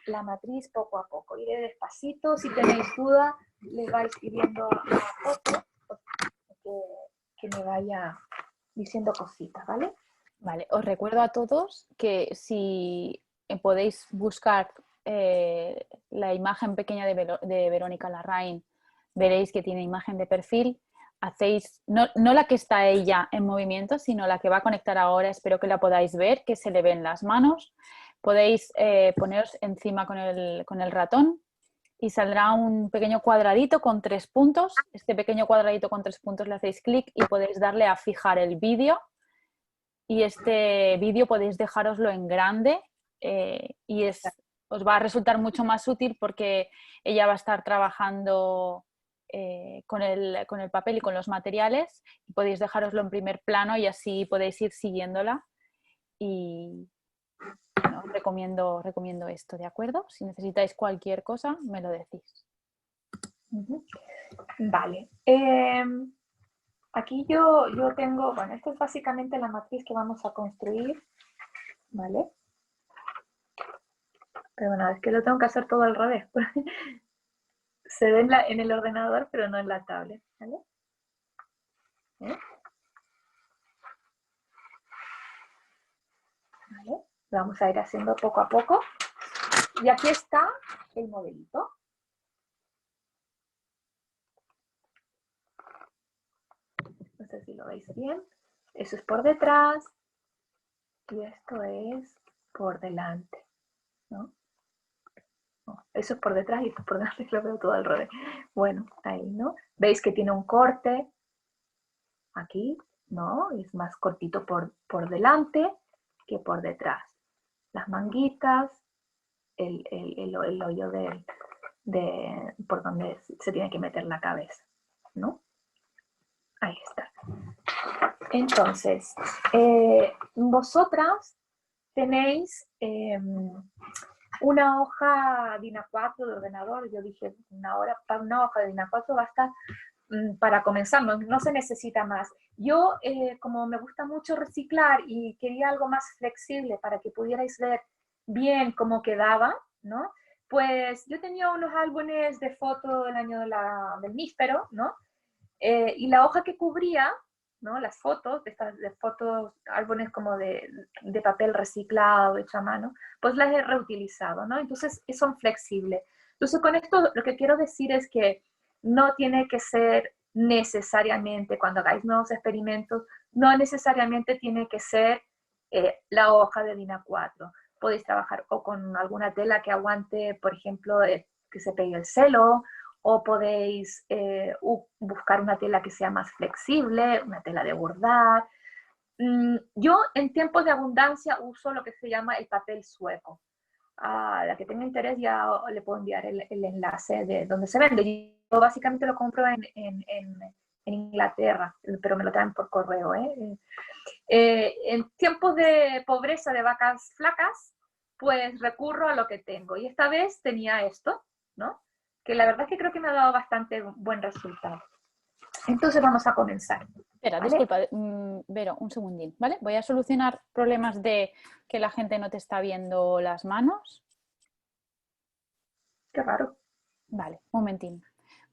la matriz poco a poco. Iré despacito, si tenéis duda, le vais pidiendo a otro que me vaya diciendo cositas, ¿vale? Vale, os recuerdo a todos que si podéis buscar la imagen pequeña de Verónica Larraín, veréis que tiene imagen de perfil. Hacéis, no la que está ella en movimiento, sino la que va a conectar ahora, espero que la podáis ver, que se le ven las manos. Podéis poneros encima con el ratón y saldrá un pequeño cuadradito con 3 puntos. Este pequeño cuadradito con 3 puntos le hacéis clic y podéis darle a fijar el vídeo. Y este vídeo podéis dejároslo en grande y os va a resultar mucho más útil porque ella va a estar trabajando con el papel y con los materiales y podéis dejároslo en primer plano y así podéis ir siguiéndola y bueno, recomiendo esto, ¿de acuerdo? Si necesitáis cualquier cosa, me lo decís. Vale. Aquí yo tengo, bueno, esto es básicamente la matriz que vamos a construir, ¿vale? Pero bueno, es que lo tengo que hacer todo al revés. Se ve en el ordenador, pero no en la tablet, ¿vale? ¿Vale? Lo vamos a ir haciendo poco a poco. Y aquí está el modelito. No sé si lo veis bien. Eso es por detrás y esto es por delante, ¿no? No, eso es por detrás y esto es por delante, lo veo todo al revés. Bueno, ahí, ¿no? Veis que tiene un corte aquí, ¿no? Es más cortito por delante que por detrás. Las manguitas, el hoyo por donde se tiene que meter la cabeza, ¿no? Ahí está. Entonces, vosotras tenéis una hoja DIN A4 de ordenador. Yo dije, una hoja de DIN A4 basta para comenzar, no se necesita más. Yo, como me gusta mucho reciclar y quería algo más flexible para que pudierais ver bien cómo quedaba, ¿no? Pues yo tenía unos álbumes de foto del año del níspero, ¿no? Y la hoja que cubría, ¿no? Las fotos, de fotos, álbumes como de papel reciclado, hecho a mano, pues las he reutilizado, ¿no? Entonces son flexibles. Entonces con esto lo que quiero decir es que no tiene que ser necesariamente, cuando hagáis nuevos experimentos, no necesariamente tiene que ser la hoja de DIN A4. Podéis trabajar o con alguna tela que aguante, por ejemplo, que se pegue el celo, o podéis buscar una tela que sea más flexible, una tela de bordar. Yo en tiempos de abundancia uso lo que se llama el papel sueco. A la que tenga interés ya le puedo enviar el enlace de donde se vende. Yo básicamente lo compro en Inglaterra, pero me lo traen por correo. En tiempos de pobreza de vacas flacas, pues recurro a lo que tengo. Y esta vez tenía esto, ¿no? Que la verdad es que creo que me ha dado bastante buen resultado. Entonces vamos a comenzar. Espera, ¿vale? Disculpa, Vero, un segundín, ¿vale? Voy a solucionar problemas de que la gente no te está viendo las manos. Qué raro. Vale, un momentín.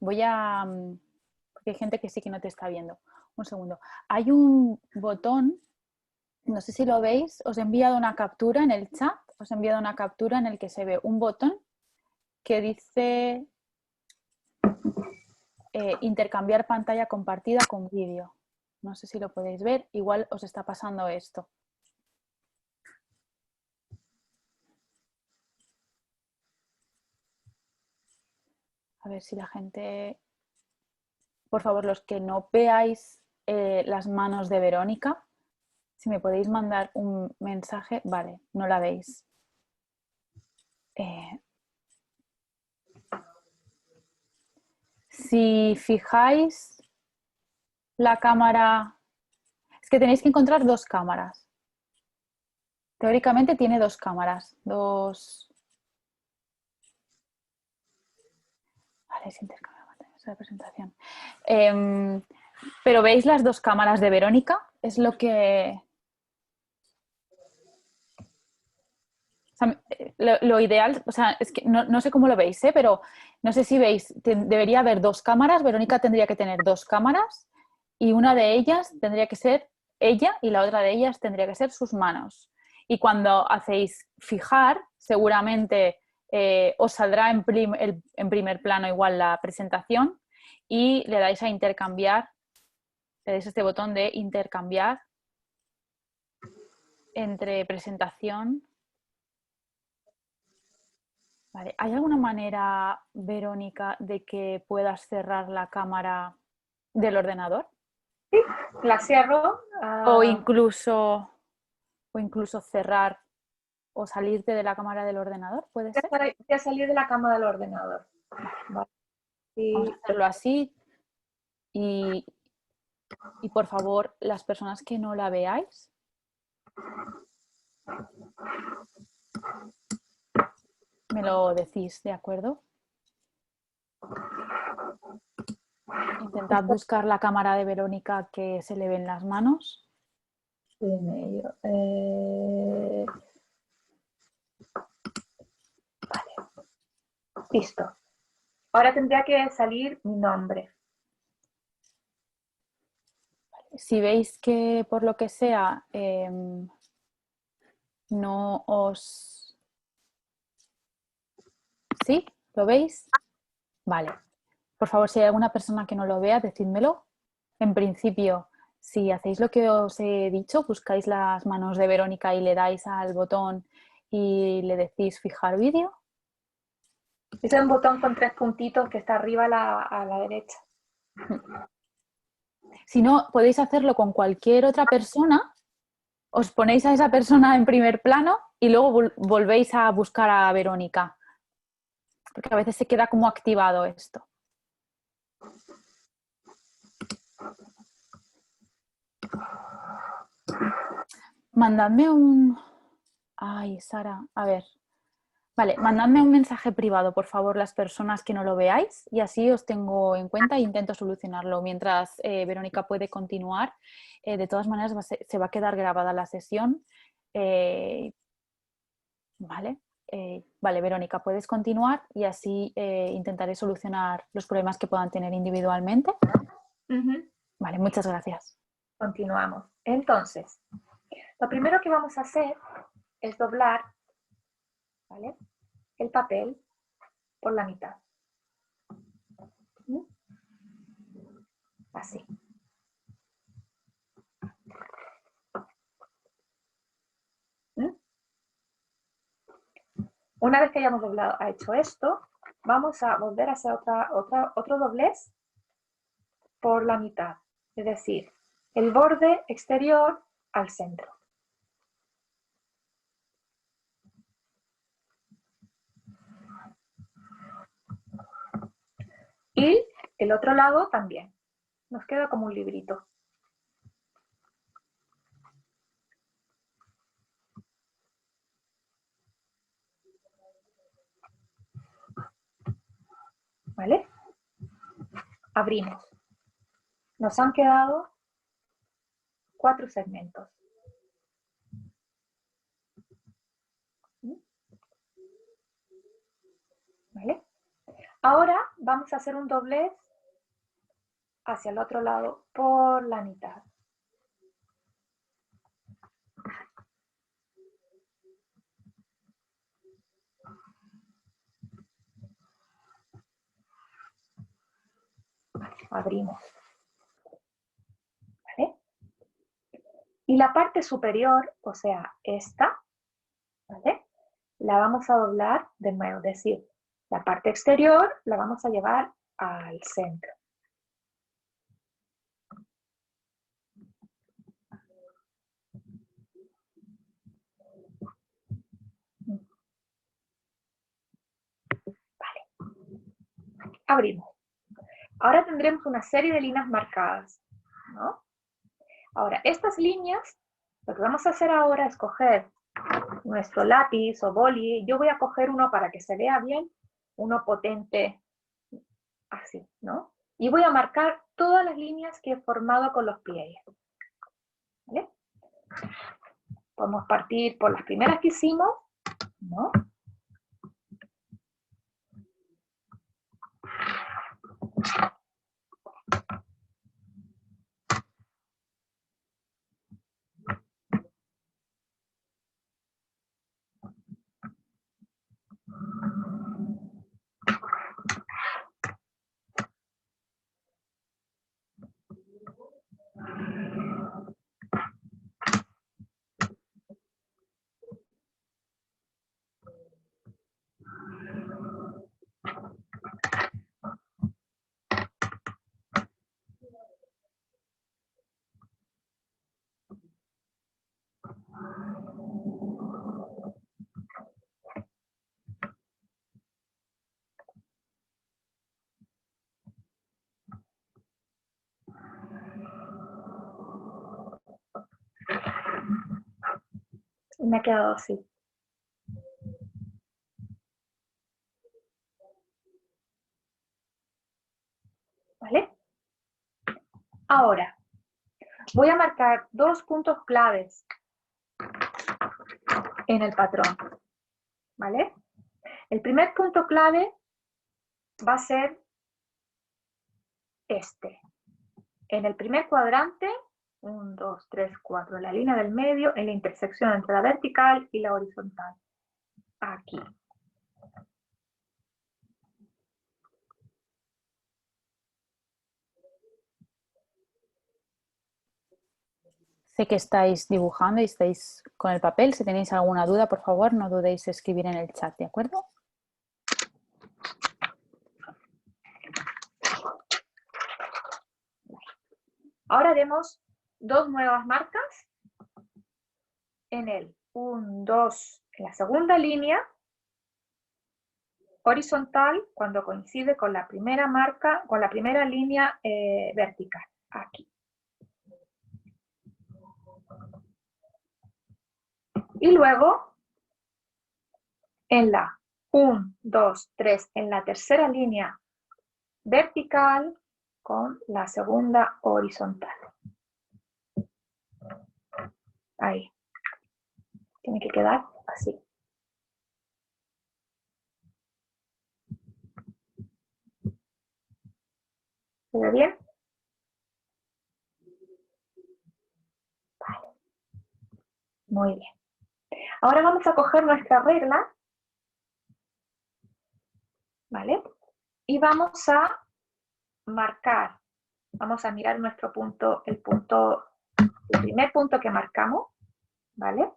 Porque hay gente que sí que no te está viendo. Un segundo. Hay un botón, no sé si lo veis, os he enviado una captura en el chat, os he enviado una captura en el que se ve un botón que dice intercambiar pantalla compartida con vídeo. No sé si lo podéis ver, igual os está pasando esto. A ver si la gente... Por favor, los que no veáis las manos de Verónica, si me podéis mandar un mensaje, vale, no la veis. Si fijáis la cámara, es que tenéis que encontrar dos cámaras. Teóricamente tiene dos cámaras, dos... Vale, es intercambiable esa presentación. Pero ¿veis las dos cámaras de Verónica? Es lo que... O sea, lo ideal, o sea, es que no sé cómo lo veis, pero no sé si veis, debería haber dos cámaras, Verónica tendría que tener dos cámaras y una de ellas tendría que ser ella y la otra de ellas tendría que ser sus manos. Y cuando hacéis fijar, seguramente os saldrá en primer plano igual la presentación y le dais a intercambiar, le dais este botón de intercambiar entre presentación. Vale. ¿Hay alguna manera, Verónica, de que puedas cerrar la cámara del ordenador? Sí, la cierro. O incluso cerrar o salirte de la cámara del ordenador, ¿puede ser? Voy a salir de la cama del ordenador. Vale. Vamos a hacerlo así. Y por favor, las personas que no la veáis, me lo decís, ¿de acuerdo? Intentad buscar la cámara de Verónica que se le ven las manos. Vale. Listo. Ahora tendría que salir mi nombre. Si veis que por lo que sea no os... ¿Sí? ¿Lo veis? Vale. Por favor, si hay alguna persona que no lo vea, decídmelo. En principio, si hacéis lo que os he dicho, buscáis las manos de Verónica y le dais al botón y le decís fijar vídeo. Ese es un botón con 3 puntitos que está arriba a la derecha. Si no, podéis hacerlo con cualquier otra persona. Os ponéis a esa persona en primer plano y luego volvéis a buscar a Verónica. Porque a veces se queda como activado esto. Mandadme un... Ay, Sara, a ver. Vale, mandadme un mensaje privado, por favor, las personas que no lo veáis y así os tengo en cuenta e intento solucionarlo. Mientras Verónica puede continuar, de todas maneras se va a quedar grabada la sesión. Vale, vale, Verónica, puedes continuar y así intentaré solucionar los problemas que puedan tener individualmente. Vale, muchas gracias. Continuamos. Entonces, lo primero que vamos a hacer es doblar, ¿vale?, el papel por la mitad. Así. Una vez que hayamos hecho esto, vamos a volver a hacer otro doblez por la mitad. Es decir, el borde exterior al centro. Y el otro lado también. Nos queda como un librito. ¿Vale? Abrimos. Nos han quedado 4 segmentos. ¿Vale? Ahora vamos a hacer un doblez hacia el otro lado por la mitad. Abrimos. ¿Vale? Y la parte superior, o sea, esta, ¿vale?, la vamos a doblar de nuevo, es decir, la parte exterior la vamos a llevar al centro. Vale. Abrimos. Ahora tendremos una serie de líneas marcadas, ¿no? Ahora, estas líneas, lo que vamos a hacer ahora es coger nuestro lápiz o boli. Yo voy a coger uno para que se vea bien, uno potente, así, ¿no? Y voy a marcar todas las líneas que he formado con los pliegues. ¿Vale? Podemos partir por las primeras que hicimos, ¿no? Y me ha quedado así. ¿Vale? Ahora, voy a marcar dos puntos claves en el patrón. ¿Vale? El primer punto clave va a ser este. En el primer cuadrante, 1, 2, 3, 4, la línea del medio, en la intersección entre la vertical y la horizontal. Aquí. Sé que estáis dibujando y estáis con el papel. Si tenéis alguna duda, por favor, no dudéis en escribir en el chat, ¿de acuerdo? Ahora haremos dos nuevas marcas en el 1, 2, en la segunda línea horizontal cuando coincide con la primera marca, con la primera línea vertical, aquí. Y luego en la 1, 2, 3, en la tercera línea vertical con la segunda horizontal. Ahí. Tiene que quedar así. ¿Se ve bien? Vale. Muy bien. Ahora vamos a coger nuestra regla, ¿vale? Y vamos a marcar, vamos a mirar nuestro punto, el primer punto que marcamos, ¿vale?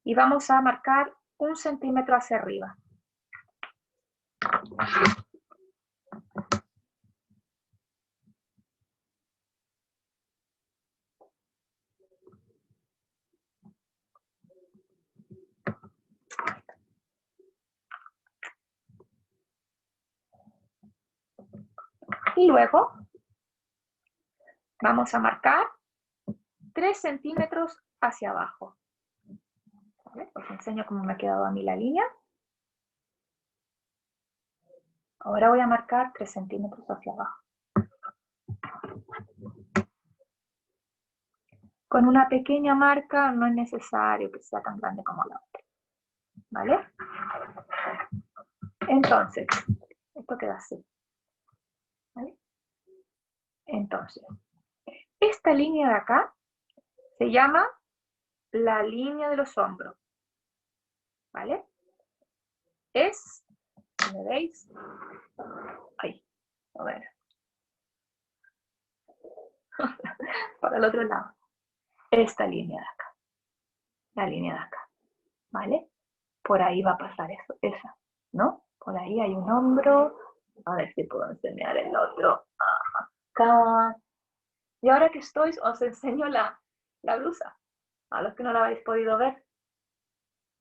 Y vamos a marcar 1 centímetro hacia arriba. Y luego vamos a marcar 3 centímetros hacia abajo. ¿Vale? Os enseño cómo me ha quedado a mí la línea. Ahora voy a marcar 3 centímetros hacia abajo. Con una pequeña marca no es necesario que sea tan grande como la otra. ¿Vale? Entonces, esto queda así. ¿Vale? Entonces, esta línea de acá se llama la línea de los hombros. ¿Vale? Es, ¿me veis? Ahí, a ver. Para el otro lado. Esta línea de acá. La línea de acá. ¿Vale? Por ahí va a pasar eso, esa, ¿no? Por ahí hay un hombro. A ver si puedo enseñar el otro. Acá. Y ahora que estoy, os enseño la blusa. A los que no la habéis podido ver.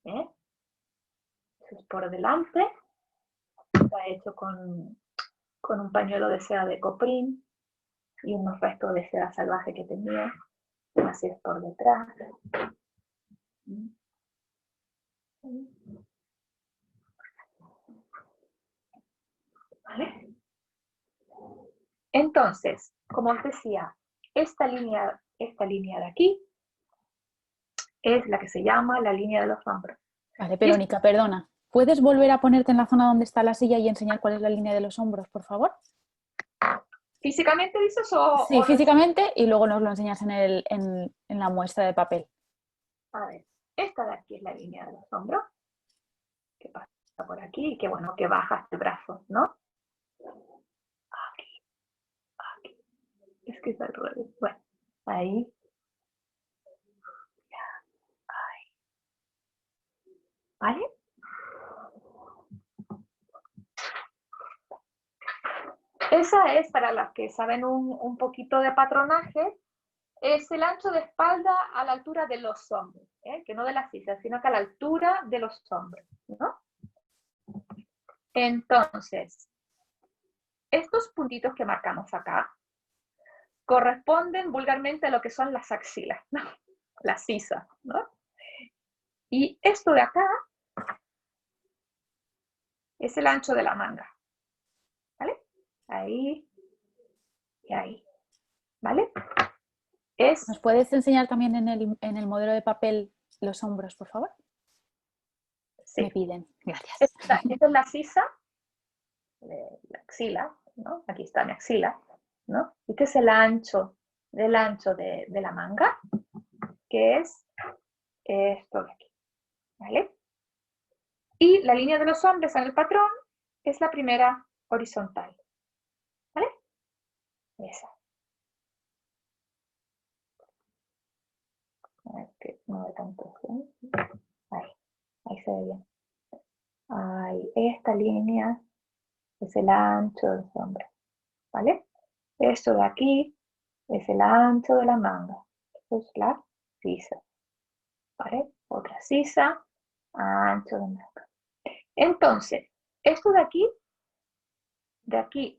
¿Eh? Eso es por delante. Está hecho con un pañuelo de seda de coprín y unos restos de seda salvaje que tenía. Así es por detrás. ¿Vale? Entonces, como os decía, esta línea de aquí es la que se llama la línea de los hombros. Vale, Verónica, perdona. ¿Puedes volver a ponerte en la zona donde está la silla y enseñar cuál es la línea de los hombros, por favor? ¿Físicamente dices o...? Sí, físicamente, y luego nos lo enseñas en la muestra de papel. A ver, esta de aquí es la línea de los hombros, que pasa por aquí y que, bueno, que baja hasta el brazo, ¿no? Aquí, aquí. Es que es al revés. Bueno, ahí. Ahí. ¿Vale? Esa es, para las que saben un poquito de patronaje, es el ancho de espalda a la altura de los hombros, que no de la sisa, sino que a la altura de los hombros, ¿no? Entonces, estos puntitos que marcamos acá corresponden vulgarmente a lo que son las axilas, ¿no? La sisa, ¿no? Y esto de acá es el ancho de la manga, ¿vale? Ahí y ahí, ¿vale? ¿Nos puedes enseñar también en el modelo de papel los hombros, por favor? Sí. Me piden, gracias. Esta es la sisa, la axila, ¿no? Aquí está mi axila, ¿no? Este es el ancho de la manga, que es esto de aquí, ¿vale? Y la línea de los hombres en el patrón es la primera horizontal, ¿vale? Esa. A ver que no ve tanto, ¿sí? Ahí se ve bien. Ahí, esta línea es el ancho de los hombros, ¿vale? Esto de aquí es el ancho de la manga. Esto es la sisa, ¿vale? Otra sisa, ancho de manga. Entonces, esto de aquí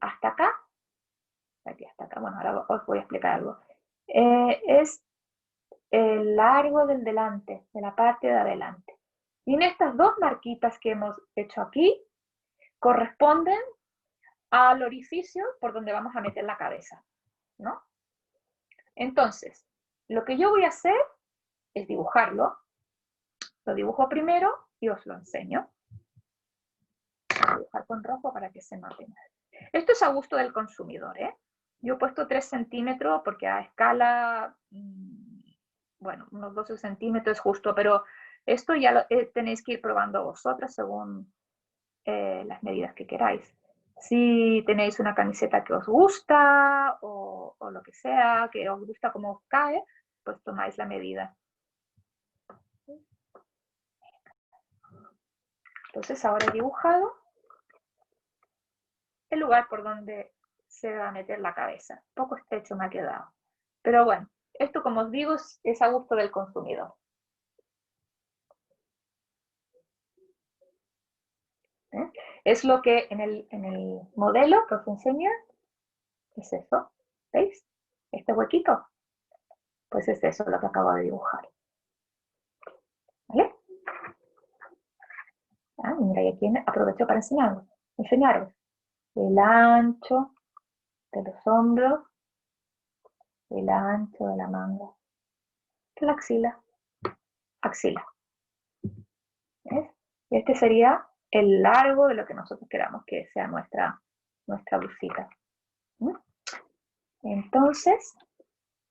hasta acá, de aquí hasta acá, bueno, ahora os voy a explicar algo, es el largo del delante, de la parte de adelante. Y en estas dos marquitas que hemos hecho aquí, corresponden al orificio por donde vamos a meter la cabeza, ¿no? Entonces, lo que yo voy a hacer es dibujarlo. Lo dibujo primero y os lo enseño. Voy a dibujar con rojo para que se note más. Esto es a gusto del consumidor, ¿eh? Yo he puesto 3 centímetros porque a escala, bueno, unos 12 centímetros es justo, pero esto ya lo tenéis que ir probando vosotras según las medidas que queráis. Si tenéis una camiseta que os gusta o lo que sea, que os gusta cómo os cae, pues tomáis la medida. Entonces ahora he dibujado el lugar por donde se va a meter la cabeza. Un poco estrecho me ha quedado. Pero bueno, esto como os digo es a gusto del consumidor. Es lo que en el modelo que os enseño es eso. ¿Veis? Este huequito. Pues es eso lo que acabo de dibujar. ¿Vale? Ah, mira, y aquí aprovecho para enseñaros el ancho de los hombros, el ancho de la manga, la axila. ¿Ves? Este sería el largo de lo que nosotros queramos que sea nuestra blusita. Entonces,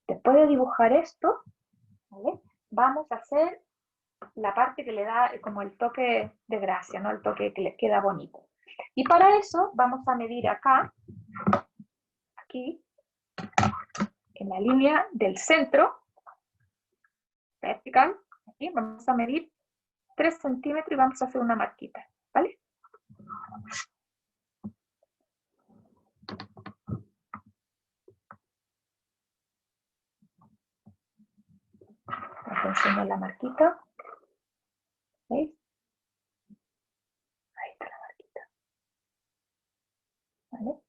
después de dibujar esto, ¿vale? Vamos a hacer la parte que le da como el toque de gracia, ¿no? El toque que le queda bonito. Y para eso vamos a medir acá, aquí, en la línea del centro, vertical, aquí vamos a medir 3 centímetros y vamos a hacer una marquita, ¿vale? Os enseño la marquita. ¿Veis? Ahí está la marquita. ¿Vale?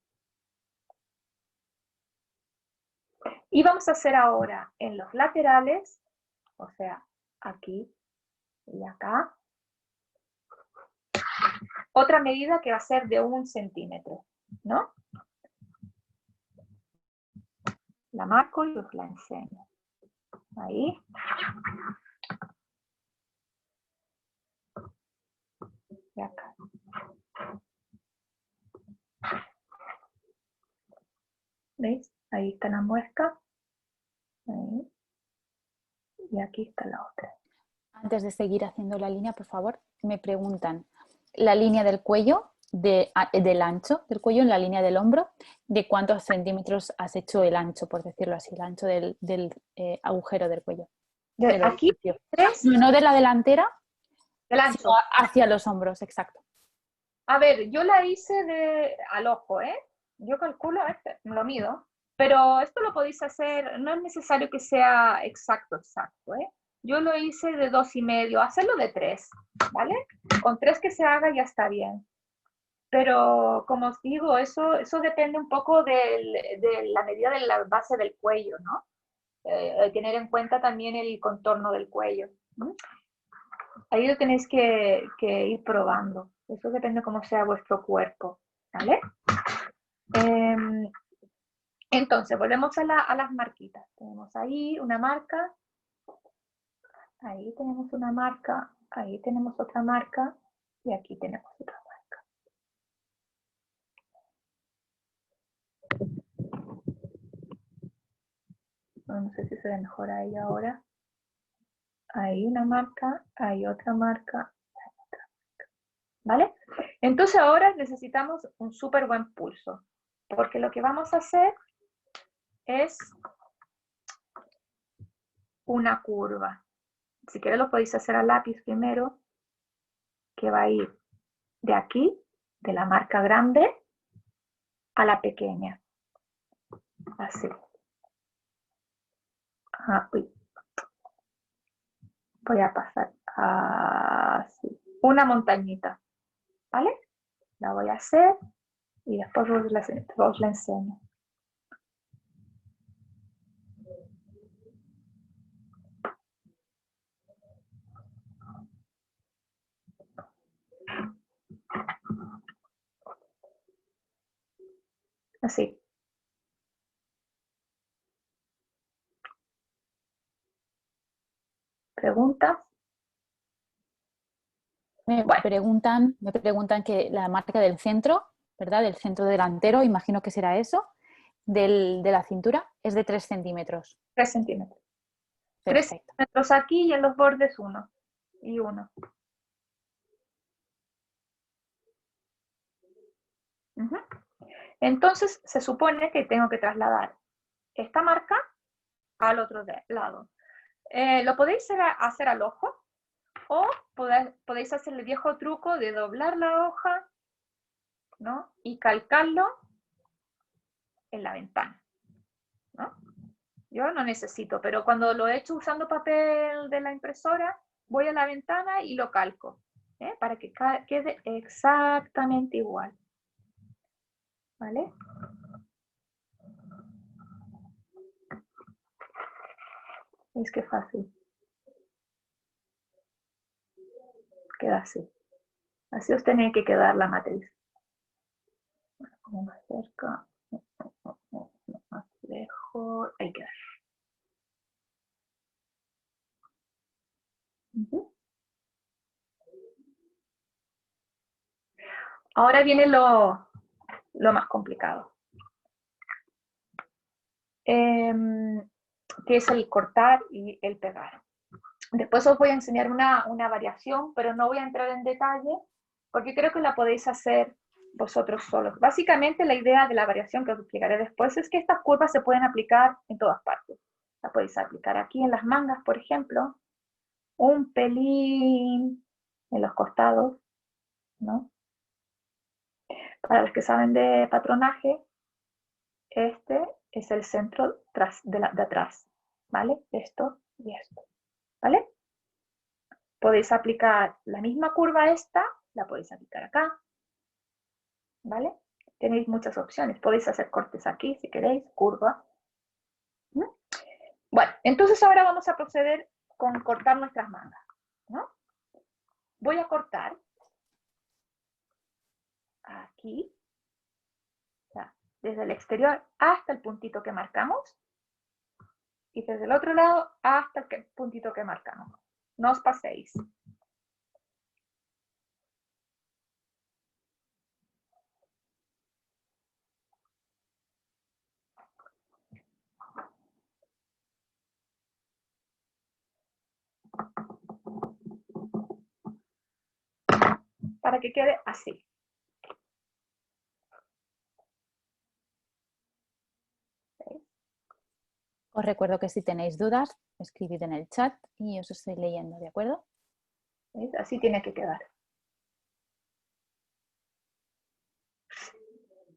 Y vamos a hacer ahora en los laterales, o sea, aquí y acá, otra medida que va a ser de 1 centímetro, ¿no? La marco y os la enseño. Ahí. Y acá. ¿Veis? Ahí está la muesca. Ahí. Y aquí está la otra. Antes de seguir haciendo la línea, por favor, me preguntan la línea del cuello, del ancho del cuello en la línea del hombro, ¿de cuántos centímetros has hecho el ancho, por decirlo así, el ancho del agujero del cuello? Del Aquí, orificio. 3 No de la delantera, del sino ancho. hacia los hombros, exacto. A ver, yo la hice al ojo, ¿eh? Yo calculo, lo mido, pero esto lo podéis hacer, no es necesario que sea exacto, ¿eh? Yo lo hice de 2,5, hacerlo de 3, ¿vale? Con 3 que se haga ya está bien. Pero como os digo, eso depende un poco de la medida de la base del cuello, ¿no? Tener en cuenta también el contorno del cuello. Ahí lo tenéis que ir probando. Eso depende cómo sea vuestro cuerpo, ¿vale? Entonces, volvemos a las marquitas. Tenemos ahí una marca, ahí tenemos una marca, ahí tenemos otra marca y aquí tenemos otra marca. No sé si se ve mejor ahí ahora. Hay una marca, hay otra marca, hay otra marca. ¿Vale? Entonces ahora necesitamos un súper buen pulso, porque lo que vamos a hacer es una curva. Si queréis lo podéis hacer a lápiz primero, que va a ir de aquí, de la marca grande, a la pequeña. Así. Uy. Voy a pasar así. Una montañita, ¿vale? La voy a hacer y después os la enseño. Así. ¿Preguntas? Me Bueno, preguntan que la marca del centro, ¿verdad? Del centro delantero, imagino que será eso, de la cintura, es de 3 centímetros. 3 centímetros. 3 Perfecto. centímetros aquí y en los bordes 1 y 1. Entonces, se supone que tengo que trasladar esta marca al otro lado. Lo podéis hacer al ojo o podéis hacer el viejo truco de doblar la hoja, ¿no? Y calcarlo en la ventana, ¿no? Yo no necesito, pero cuando lo he hecho usando papel de la impresora, voy a la ventana y lo calco, para que quede exactamente igual. ¿Vale? Es que fácil. Queda así. Así os tiene que quedar la matriz. Como más cerca, más lejos, ahí queda. Ahora viene lo más complicado, que es el cortar y el pegar. Después os voy a enseñar una variación, pero no voy a entrar en detalle, porque creo que la podéis hacer vosotros solos. Básicamente la idea de la variación que os explicaré después es que estas curvas se pueden aplicar en todas partes. La podéis aplicar aquí en las mangas, por ejemplo, un pelín en los costados, ¿no? Para los que saben de patronaje, este es el centro de atrás, ¿vale? Esto y esto, ¿vale? Podéis aplicar la misma curva esta, la podéis aplicar acá, ¿vale? Tenéis muchas opciones. Podéis hacer cortes aquí si queréis, curva. Bueno, entonces ahora vamos a proceder con cortar nuestras mangas, ¿no? Voy a cortar aquí, o sea, desde el exterior hasta el puntito que marcamos, y desde el otro lado hasta el puntito que marcamos. No os paséis. Para que quede así. Os recuerdo que si tenéis dudas, escribid en el chat y os estoy leyendo, ¿de acuerdo? ¿Veis? Así tiene que quedar.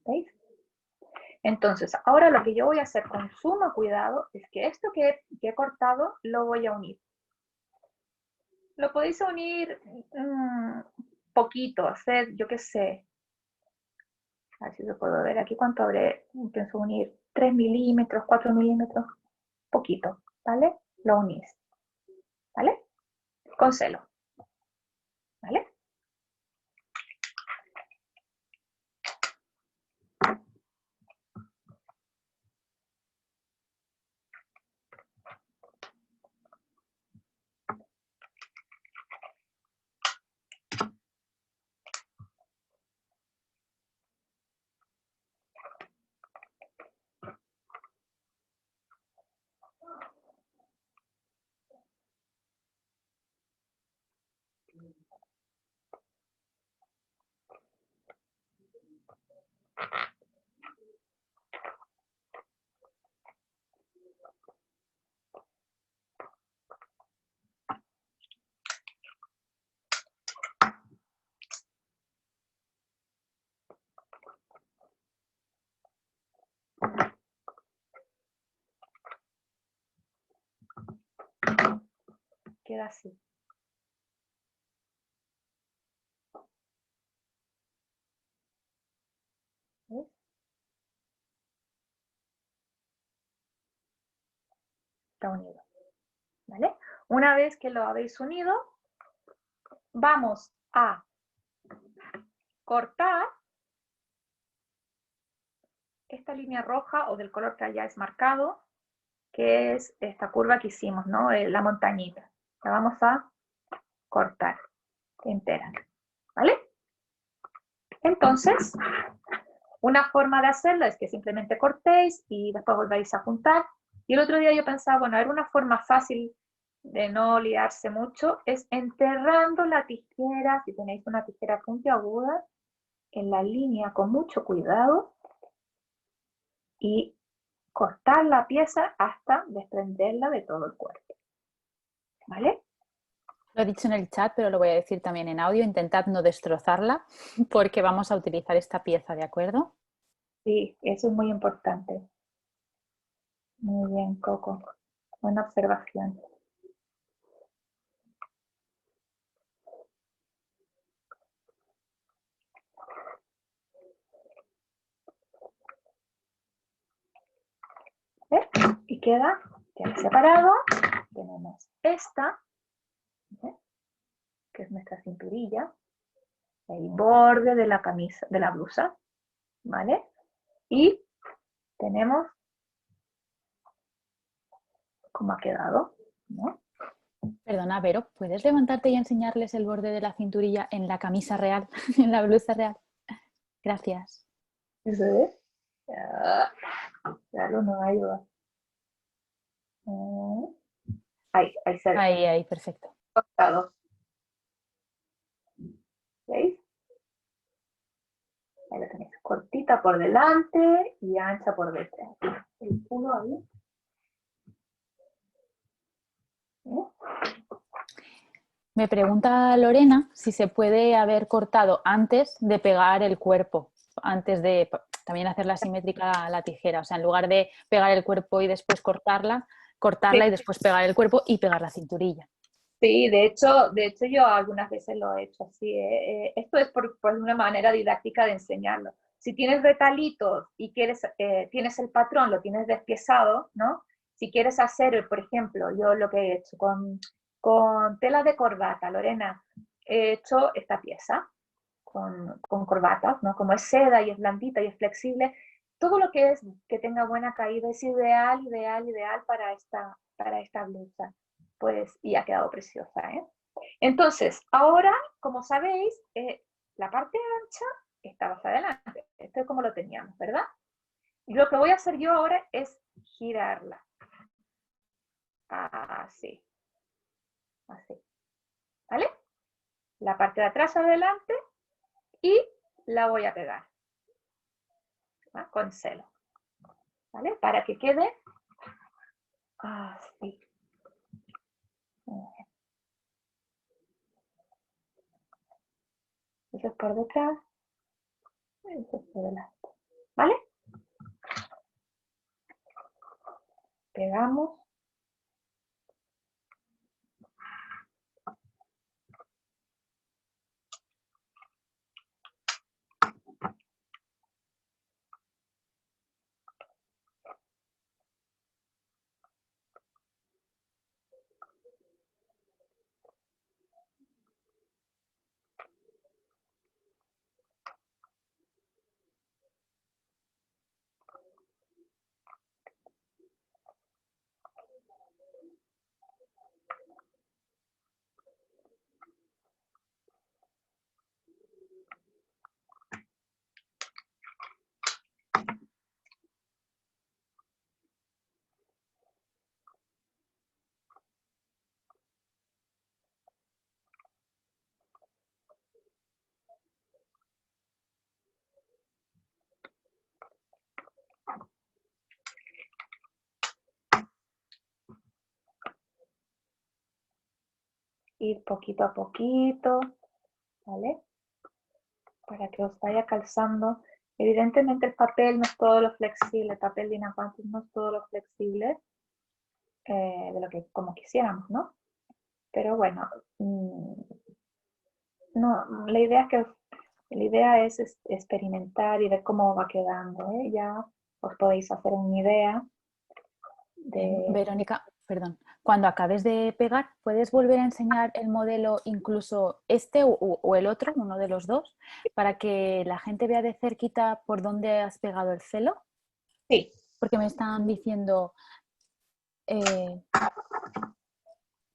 ¿Veis? Entonces, ahora lo que yo voy a hacer con sumo cuidado es que esto que he cortado lo voy a unir. Lo podéis unir poquito, hacer, yo qué sé. A ver si lo puedo ver aquí cuánto habré. Pienso unir 3 milímetros, 4 milímetros. Poquito, ¿vale? Lo unís. ¿Vale? Con celo. ¿Vale? Queda así. ¿Ves? Está unido. ¿Vale? Una vez que lo habéis unido, vamos a cortar esta línea roja o del color que hayáis marcado, que es esta curva que hicimos, ¿no? La montañita. La vamos a cortar entera. ¿Vale? Entonces, una forma de hacerlo es que simplemente cortéis y después volváis a juntar. Y el otro día yo pensaba, bueno, era una forma fácil de no liarse mucho, es enterrando la tijera, si tenéis una tijera puntiaguda, en la línea con mucho cuidado y cortar la pieza hasta desprenderla de todo el cuerpo. ¿Vale? Lo he dicho en el chat, pero lo voy a decir también en audio. Intentad no destrozarla porque vamos a utilizar esta pieza, ¿de acuerdo? Sí, eso es muy importante. Muy bien, Coco. Buena observación. ¿Ves? Y queda separado. Tenemos esta, ¿ves? Que es nuestra cinturilla, el borde de la camisa, de la blusa, ¿vale? Y tenemos cómo ha quedado, ¿no? Perdona, Vero, ¿puedes levantarte y enseñarles el borde de la cinturilla en la camisa real, en la blusa real? Gracias. ¿Eso es? Claro, no ayuda. Ahí se ve. Ahí, perfecto. Cortado. ¿Veis? Ahí lo tenéis. Cortita por delante y ancha por detrás. El culo ahí. Me pregunta Lorena si se puede haber cortado antes de pegar el cuerpo, antes de también hacerla asimétrica a la tijera. O sea, en lugar de pegar el cuerpo y después cortarla Sí, y después pegar el cuerpo y pegar la cinturilla. sí, de hecho yo algunas veces lo he hecho así. Esto es por una manera didáctica de enseñarlo. Si tienes retalitos y tienes el patrón, lo tienes despiezado, ¿no? Si quieres hacer, por ejemplo, yo lo que he hecho con tela de corbata, Lorena, he hecho esta pieza, con corbatas, ¿no? Como es seda y es blandita y es flexible, todo lo que tenga buena caída es ideal para esta blusa. Pues, y ha quedado preciosa, ¿eh? Entonces, ahora, como sabéis, la parte ancha está más adelante. Esto es como lo teníamos, ¿verdad? Y lo que voy a hacer yo ahora es girarla. Así. Así. ¿Vale? La parte de atrás adelante y la voy a pegar. ¿Va? Con celo. ¿Vale? Para que quede así. Eso es por detrás. Eso es por delante. ¿Vale? Pegamos. Ir poquito a poquito, ¿vale? Para que os vaya calzando. Evidentemente el papel no es todo lo flexible, el papel de Inaguantes no es todo lo flexible de lo que como quisiéramos, ¿no? Pero bueno, no, la idea es experimentar y ver cómo va quedando, ¿eh? Ya os podéis hacer una idea de... Verónica, perdón, cuando acabes de pegar, ¿puedes volver a enseñar el modelo, incluso este o el otro, uno de los dos, para que la gente vea de cerquita por dónde has pegado el celo? Sí. Porque me están diciendo,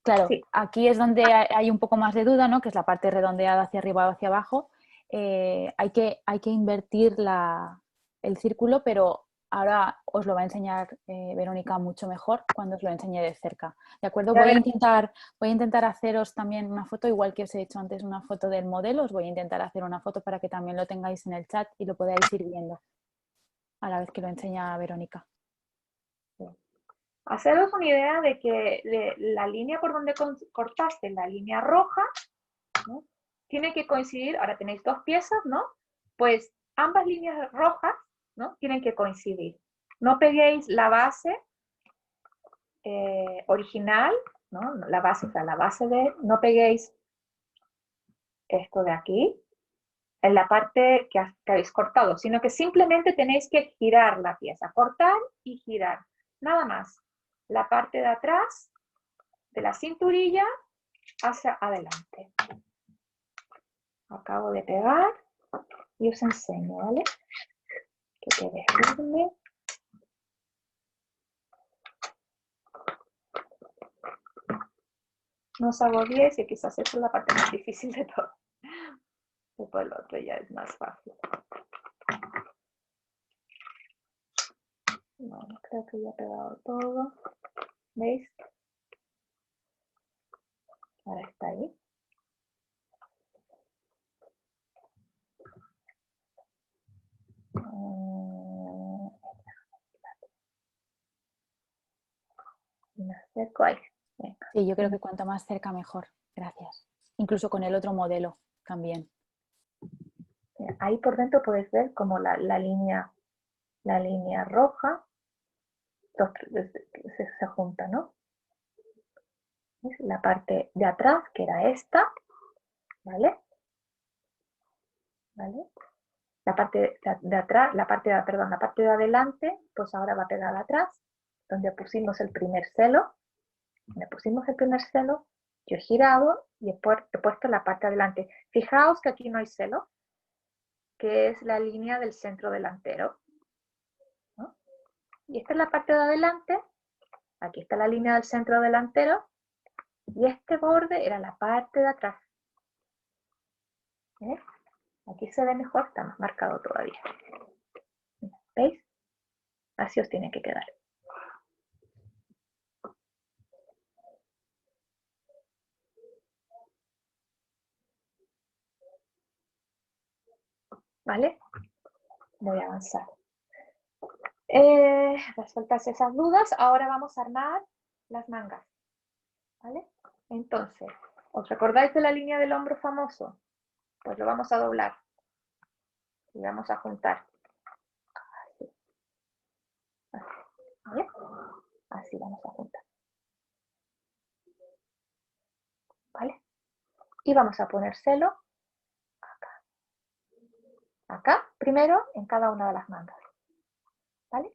claro, Sí. aquí es donde hay un poco más de duda, ¿no? Que es la parte redondeada hacia arriba o hacia abajo. Hay que invertir el círculo, pero ahora os lo va a enseñar Verónica mucho mejor cuando os lo enseñe de cerca. ¿De acuerdo? Voy a intentar haceros también una foto, igual que os he hecho antes una foto del modelo, os voy a intentar hacer una foto para que también lo tengáis en el chat y lo podáis ir viendo a la vez que lo enseña Verónica. Haceros una idea de que la línea por donde cortaste, la línea roja, ¿no? Tiene que coincidir, ahora tenéis dos piezas, ¿no? Pues ambas líneas rojas, ¿no? Tienen que coincidir. No peguéis la base original, ¿no? La base, o sea, la base no peguéis esto de aquí, en la parte que habéis cortado, sino que simplemente tenéis que girar la pieza, cortar y girar, nada más. La parte de atrás de la cinturilla hacia adelante. Acabo de pegar y os enseño, ¿vale? Que quede firme. No os agobiéis, y quizás esa es la parte más difícil de todo. Después el otro ya es más fácil. No, creo que ya he pegado todo. ¿Veis? Ahora está ahí. Me acerco ahí. Venga. Sí, yo creo que cuanto más cerca mejor. Gracias. Incluso con el otro modelo también. Ahí por dentro podéis ver como la línea roja se junta, ¿no? ¿Ves? La parte de atrás, que era esta, ¿vale? ¿Vale? La parte de atrás, la parte de adelante, pues ahora va pegada atrás, donde pusimos el primer celo. Donde pusimos el primer celo, yo he girado y he puesto la parte de adelante. Fijaos que aquí no hay celo, que es la línea del centro delantero, ¿no? Y esta es la parte de adelante, aquí está la línea del centro delantero, y este borde era la parte de atrás. ¿Ves? Aquí se ve mejor, está más marcado todavía. ¿Veis? Así os tiene que quedar. ¿Vale? Voy a avanzar. Resueltas esas dudas, ahora vamos a armar las mangas. ¿Vale? Entonces, ¿os recordáis de la línea del hombro famoso? Pues lo vamos a doblar y vamos a juntar. Así. ¿Vale? Así vamos a juntar. ¿Vale? Y vamos a ponérselo acá. Acá, primero, en cada una de las mangas. ¿Vale?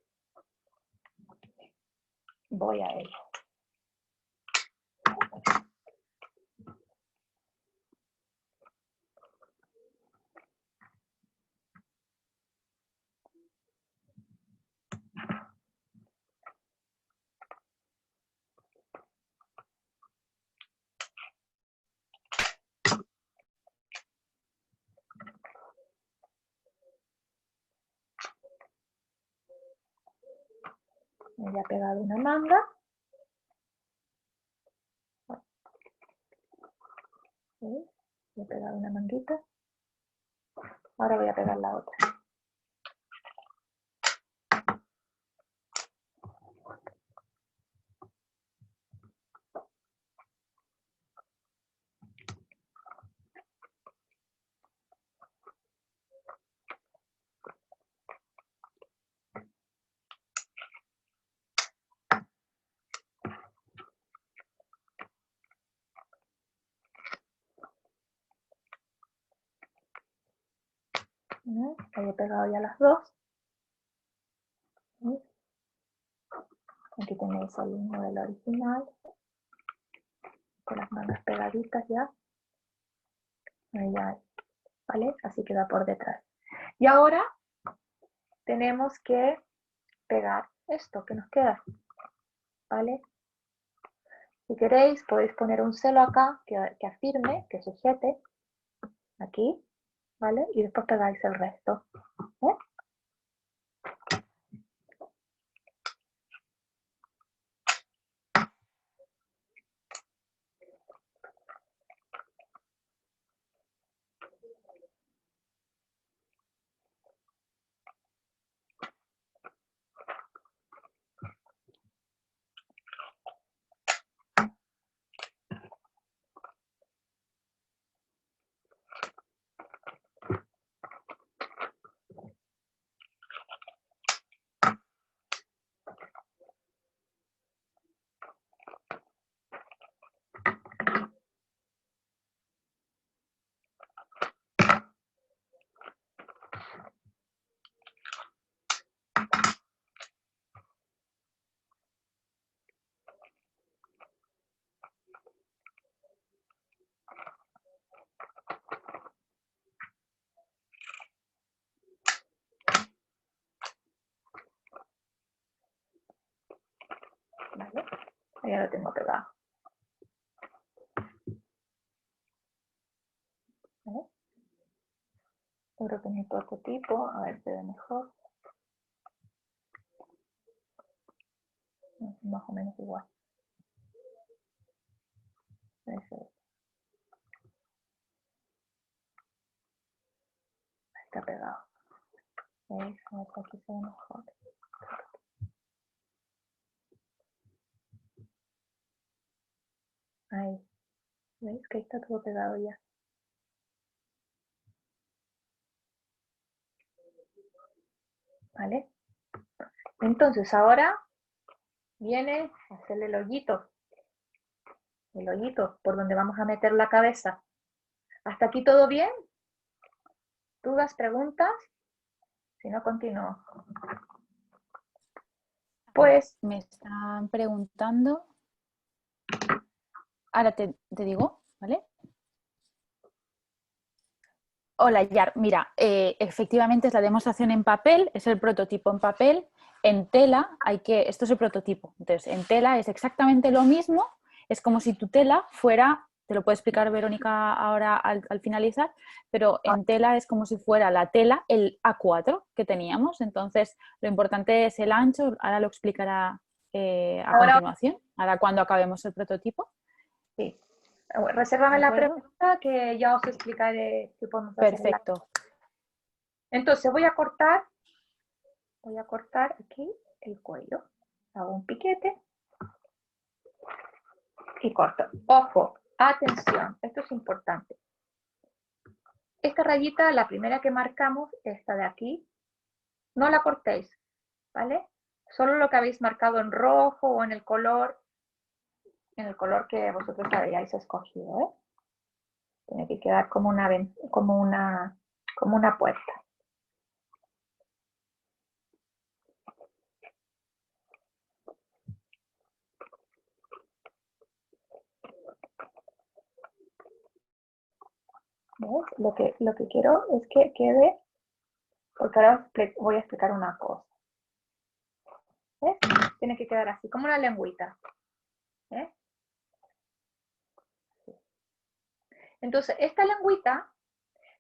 Voy a ello. Me voy a pegar una manga. ¿Sí? Voy a pegar una manguita. Ahora voy a pegar la otra. Ahí he pegado ya las dos. ¿Sí? Aquí tenéis el modelo original. Con las mangas pegaditas ya. Ahí ya, ¿vale? Así queda por detrás. Y ahora tenemos que pegar esto que nos queda. ¿Vale? Si queréis, podéis poner un celo acá que afirme, que sujete. Aquí. ¿Vale? Y después pegáis el resto. ¿Eh? ¿Vale? Ya lo tengo pegado. ¿Vale? Creo que mi prototipo, a ver, se ve mejor. Más o menos igual. Eso es. Está pegado. ¿Veis? A ver si aquí se ve mejor. Ahí. ¿Veis que está todo pegado ya? ¿Vale? Entonces ahora viene a hacerle el hoyito por donde vamos a meter la cabeza. ¿Hasta aquí todo bien? ¿Dudas, preguntas? Si no, continúo. Pues me están preguntando. Ahora te digo, ¿vale? Hola, Yar. Mira, efectivamente es la demostración en papel, es el prototipo en papel. En tela esto es el prototipo. Entonces, en tela es exactamente lo mismo. Es como si tu tela fuera, te lo puede explicar Verónica ahora al finalizar, pero Ah, en tela es como si fuera la tela, el A4 que teníamos. Entonces, lo importante es el ancho. Ahora lo explicará a ahora continuación, ahora cuando acabemos el prototipo. sí. ¿De Resérvame la acuerdo? pregunta que ya os explicaré qué podemos hacer en la... Perfecto. Entonces voy a cortar aquí el cuello. Hago un piquete y corto. Ojo, atención, esto es importante. Esta rayita, la primera que marcamos, esta de aquí, no la cortéis, ¿vale? Solo lo que habéis marcado en rojo o en el color que vosotros hayáis escogido, ¿eh? Tiene que quedar como una puerta. ¿Ves? Lo que quiero es que quede, porque ahora os voy a explicar una cosa. ¿Ves? Tiene que quedar así, como una lengüita. ¿Eh? Entonces, esta lengüita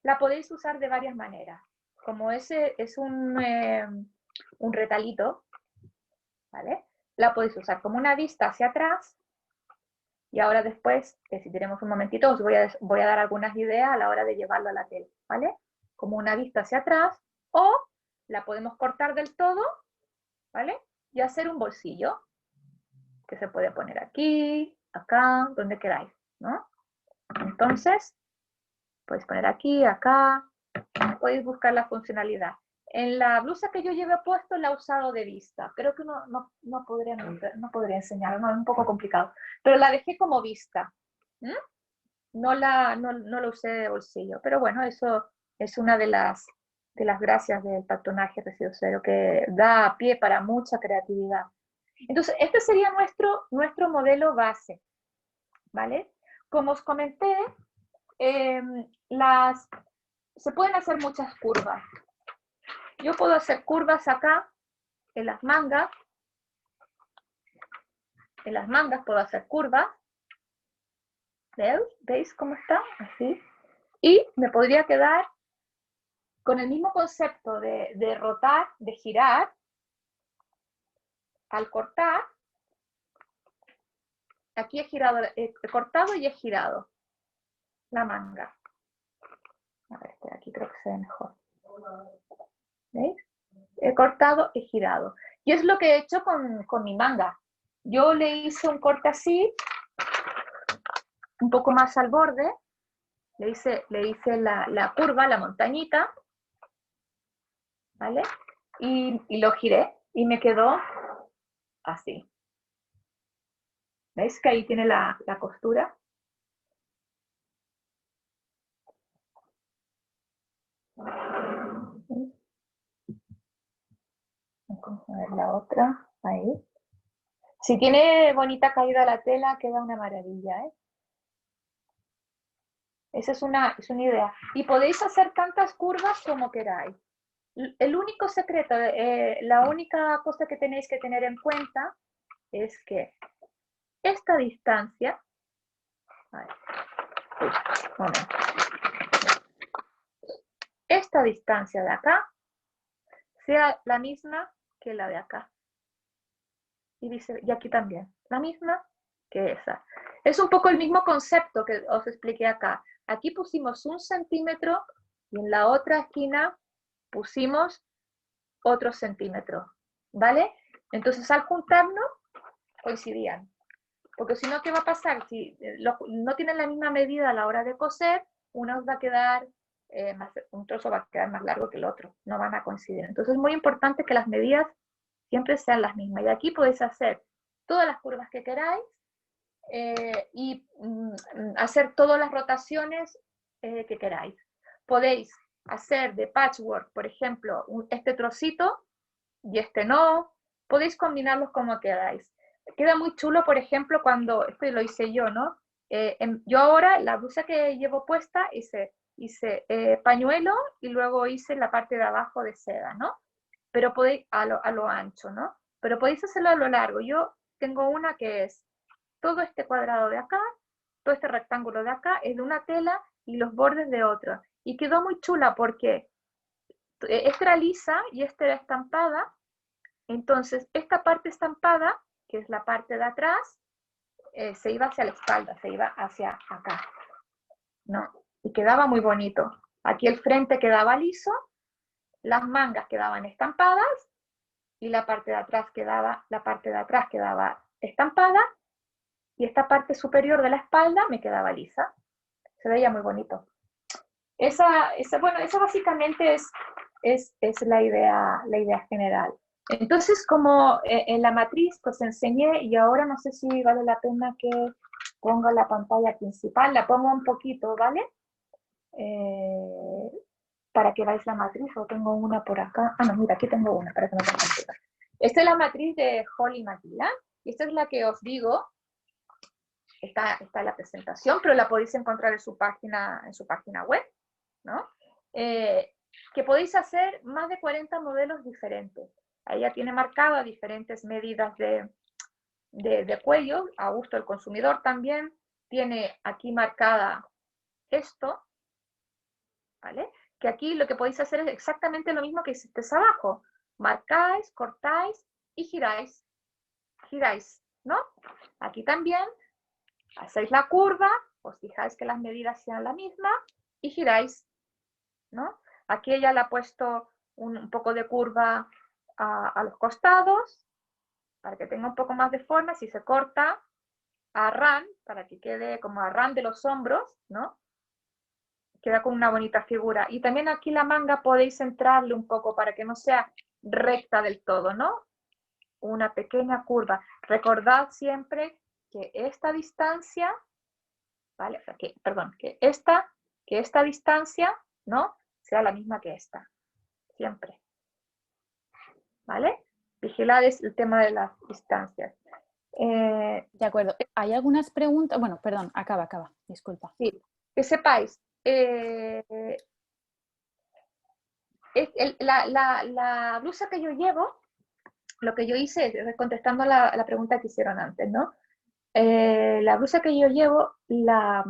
la podéis usar de varias maneras. Como ese es un retalito, ¿vale? La podéis usar como una vista hacia atrás. Y ahora después, si tenemos un momentito, os voy a dar algunas ideas a la hora de llevarlo a la tele, ¿vale? Como una vista hacia atrás, o la podemos cortar del todo, ¿vale? Y hacer un bolsillo, que se puede poner aquí, acá, donde queráis, ¿no? Entonces, podéis poner aquí, acá, podéis buscar la funcionalidad. En la blusa que yo llevé puesto la he usado de vista. Creo que no podría enseñar, no, es un poco complicado. Pero la dejé como vista. ¿Mm? No la usé de bolsillo. Pero bueno, eso es una de las gracias del patronaje residuo cero, que da pie para mucha creatividad. Entonces, este sería nuestro modelo base, ¿vale? Como os comenté, se pueden hacer muchas curvas. Yo puedo hacer curvas acá, en las mangas. En las mangas puedo hacer curvas. ¿Veis cómo está? Así. Y me podría quedar con el mismo concepto de rotar, de girar. Al cortar, aquí he cortado y he girado la manga. A ver, aquí creo que se ve mejor. ¿Veis? He cortado y girado. Y es lo que he hecho con mi manga. Yo le hice un corte así, un poco más al borde, le hice la curva, la montañita, ¿vale? Y lo giré y me quedó así. ¿Veis que ahí tiene la costura? Vamos a ver la otra, ahí. Si tiene bonita caída la tela, queda una maravilla, ¿eh? Esa es una idea. Y podéis hacer tantas curvas como queráis. El único secreto, la única cosa que tenéis que tener en cuenta es que esta distancia, a ver, momento, esta distancia de acá sea la misma que la de acá. Y aquí también, la misma que esa. Es un poco el mismo concepto que os expliqué acá. Aquí pusimos 1 centímetro y en la otra esquina pusimos otro centímetro, ¿vale? Entonces al juntarnos coincidían. Porque si no, ¿qué va a pasar? Si no tienen la misma medida a la hora de coser, una os va a quedar, un trozo va a quedar más largo que el otro, no van a coincidir. Entonces es muy importante que las medidas siempre sean las mismas. Y aquí podéis hacer todas las curvas que queráis y hacer todas las rotaciones que queráis. Podéis hacer de patchwork, por ejemplo, este trocito y este no. Podéis combinarlos como queráis. Queda muy chulo, por ejemplo, cuando, esto lo hice yo, ¿no? Yo ahora, la blusa que llevo puesta, hice hice pañuelo y luego hice la parte de abajo de seda, ¿no? Pero podéis, a lo ancho, ¿no? Pero podéis hacerlo a lo largo. Yo tengo una que es todo este cuadrado de acá, todo este rectángulo de acá es de una tela y los bordes de otra. Y quedó muy chula porque esta era lisa y esta era estampada. Entonces, esta parte estampada, que es la parte de atrás, se iba hacia la espalda, se iba hacia acá, ¿no? Y quedaba muy bonito. Aquí el frente quedaba liso, las mangas quedaban estampadas y la parte de atrás quedaba estampada y esta parte superior de la espalda me quedaba lisa. Se veía muy bonito. Bueno, esa básicamente es la idea general. Entonces, como en la matriz que os enseñé, y ahora no sé si vale la pena que ponga la pantalla principal, la pongo un poquito, ¿vale? Para que veáis la matriz, o tengo una por acá. Ah, no, mira, aquí tengo una, para que no me confunda. Esta es la matriz de Holly McMillan, y esta es la que os digo, está en la presentación, pero la podéis encontrar en su página web, ¿no? Que podéis hacer más de 40 modelos diferentes. Ella tiene marcado diferentes medidas de cuello, a gusto del consumidor también. Tiene aquí marcada esto, ¿vale? Que aquí lo que podéis hacer es exactamente lo mismo que hiciste abajo. Marcáis, cortáis y giráis, ¿no? Aquí también hacéis la curva, os fijáis que las medidas sean la misma y giráis, ¿no? Aquí ella le ha puesto un poco de curva a los costados para que tenga un poco más de forma. Si se corta a ran, para que quede como a ran de los hombros, ¿no? Queda con una bonita figura. Y también aquí la manga podéis centrarle un poco para que no sea recta del todo, ¿no? Una pequeña curva. Recordad siempre que esta distancia, ¿vale? Que esta distancia, ¿no? Sea la misma que esta. Siempre. ¿Vale? Vigilad el tema de las distancias. De acuerdo. ¿Hay algunas preguntas? Bueno, perdón, acaba, disculpa. Sí, que sepáis, la blusa que yo llevo, lo que yo hice, contestando la pregunta que hicieron antes, ¿no? La blusa que yo llevo la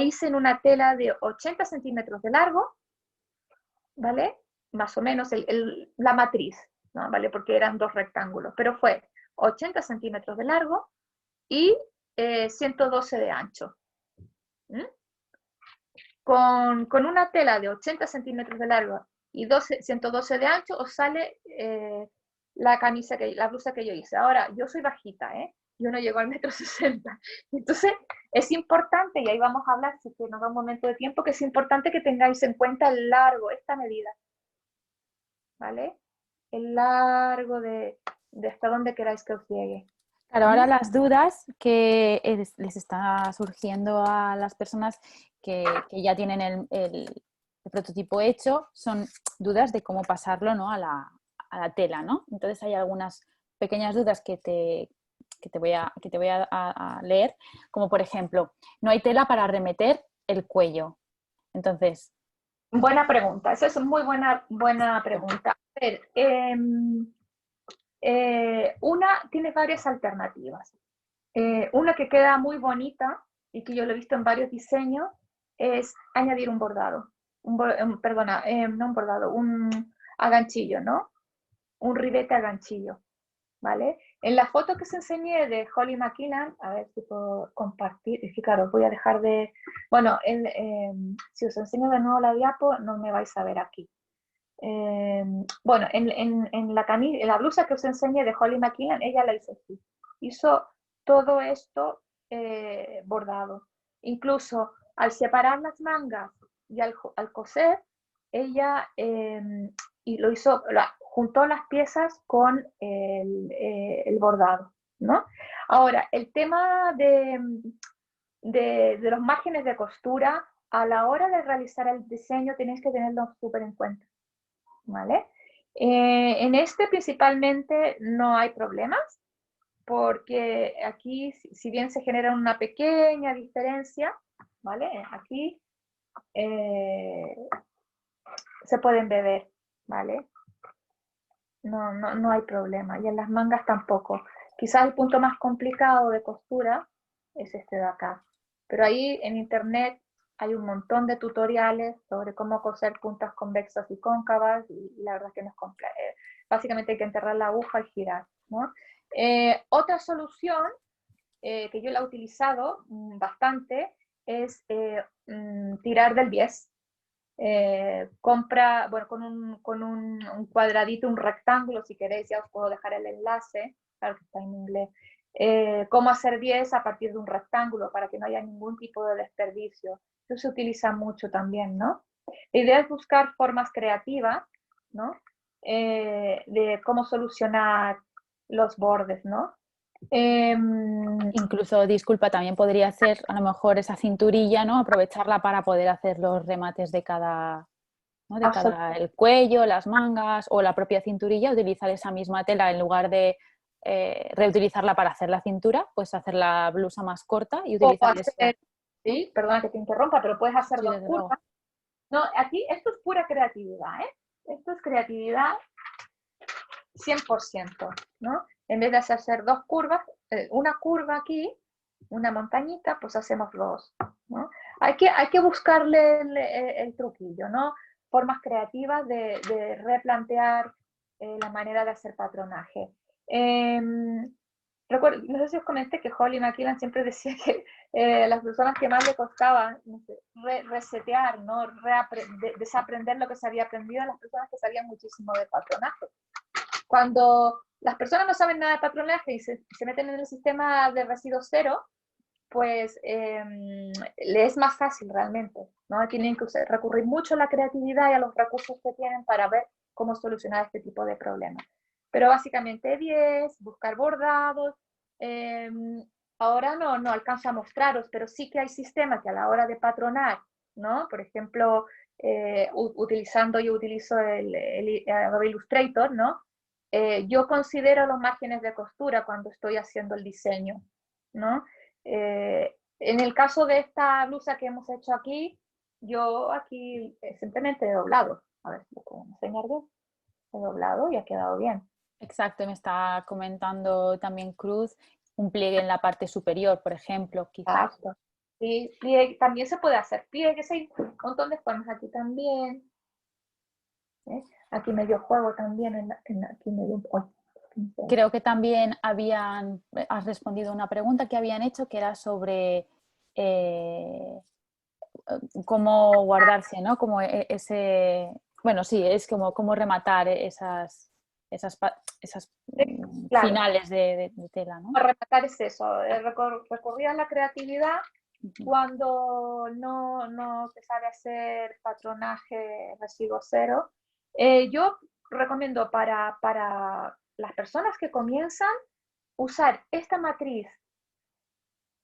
hice en una tela de 80 centímetros de largo, ¿vale? Más o menos la matriz, ¿no? ¿Vale? Porque eran dos rectángulos, pero fue 80 centímetros de largo y 112 de ancho. ¿Mm? Con una tela de 80 centímetros de largo y 112 de ancho, os sale la blusa que yo hice. Ahora, yo soy bajita, ¿eh? Yo no llego al 1,60 m. Entonces, es importante, y ahí vamos a hablar, si nos da un momento de tiempo, que es importante que tengáis en cuenta el largo, esta medida, ¿vale? El largo de hasta donde queráis que os llegue. Claro, ahora las dudas que les está surgiendo a las personas que ya tienen el prototipo hecho son dudas de cómo pasarlo, ¿no? a la tela, ¿no? Entonces hay algunas pequeñas dudas que te voy a leer, como por ejemplo, no hay tela para remeter el cuello. Entonces... Buena pregunta, esa es una muy buena pregunta. A ver, tienes varias alternativas. Una que queda muy bonita y que yo lo he visto en varios diseños es añadir un bordado, no un bordado, un aganchillo, ¿no? Un ribete a ganchillo, ¿vale? En la foto que os enseñé de Holly McMillan, a ver si puedo compartir, es que claro, voy a dejar de... Bueno, si os enseño de nuevo la diapo, no me vais a ver aquí. Bueno, en la blusa que os enseñé de Holly McMillan, ella la hizo así. Hizo todo esto bordado. Incluso al separar las mangas y al coser, ella y lo hizo, juntó las piezas con el bordado, ¿no? Ahora, el tema de los márgenes de costura, a la hora de realizar el diseño tenéis que tenerlo súper en cuenta, ¿vale? En este principalmente no hay problemas, porque aquí, si bien se genera una pequeña diferencia, ¿vale? Aquí se pueden beber, ¿vale? No hay problema. Y en las mangas tampoco. Quizás el punto más complicado de costura es este de acá. Pero ahí en internet hay un montón de tutoriales sobre cómo coser puntas convexas y cóncavas, y la verdad es que no es complejo. Básicamente hay que enterrar la aguja y girar, ¿no? Otra solución que yo la he utilizado bastante es tirar del bies. Compra, bueno, con un cuadradito, un rectángulo, si queréis, ya os puedo dejar el enlace, claro que está en inglés, cómo hacer 10 a partir de un rectángulo para que no haya ningún tipo de desperdicio. Eso se utiliza mucho también, ¿no? La idea es buscar formas creativas, ¿no? De cómo solucionar los bordes, ¿no? Incluso, disculpa, también podría ser a lo mejor esa cinturilla, ¿no? Aprovecharla para poder hacer los remates de cada, ¿no? De cada, el cuello, las mangas o la propia cinturilla, utilizar esa misma tela en lugar de reutilizarla para hacer la cintura, pues hacer la blusa más corta y utilizar esa. Sí, perdona que te interrumpa, pero puedes hacer Sí, dos desde luego. curvas. No, aquí esto es pura creatividad, ¿eh? Esto es creatividad 100%, ¿no? En vez de hacer dos curvas, una curva aquí, una montañita, pues hacemos dos, ¿no? Hay que buscarle el truquillo, ¿no? Formas creativas de replantear la manera de hacer patronaje. Recuerdo, no sé si os comenté que Holly McKillan siempre decía que las personas que más le costaba no sé, resetear, ¿no? Desaprender lo que se había aprendido, eran las personas que sabían muchísimo de patronaje. Cuando las personas no saben nada de patronaje y se meten en el sistema de residuos cero, pues le es más fácil realmente, ¿no? Tienen que recurrir mucho a la creatividad y a los recursos que tienen para ver cómo solucionar este tipo de problemas. Pero básicamente 10, buscar bordados. Ahora no alcanzo a mostraros, pero sí que hay sistemas que a la hora de patronar, ¿no? Por ejemplo, yo utilizo el Adobe Illustrator, ¿no? Yo considero los márgenes de costura cuando estoy haciendo el diseño, ¿no? En el caso de esta blusa que hemos hecho aquí, yo aquí simplemente he doblado. A ver si lo puedo enseñar bien. He doblado y ha quedado bien. Exacto, me está comentando también Cruz, un pliegue en la parte superior, por ejemplo, quizás. Exacto. Sí, pliegue, también se puede hacer pliegues, hay un montón de formas aquí también. ¿Eh? Aquí medio juego también, aquí medio... Creo que también has respondido a una pregunta que habían hecho que era sobre cómo guardarse, ¿no? Como bueno, sí, es como cómo rematar esas claro, finales de tela, ¿no? para rematar es eso, recurrir a la creatividad cuando no se sabe hacer patronaje residuo cero. Yo recomiendo para las personas que comienzan usar esta matriz,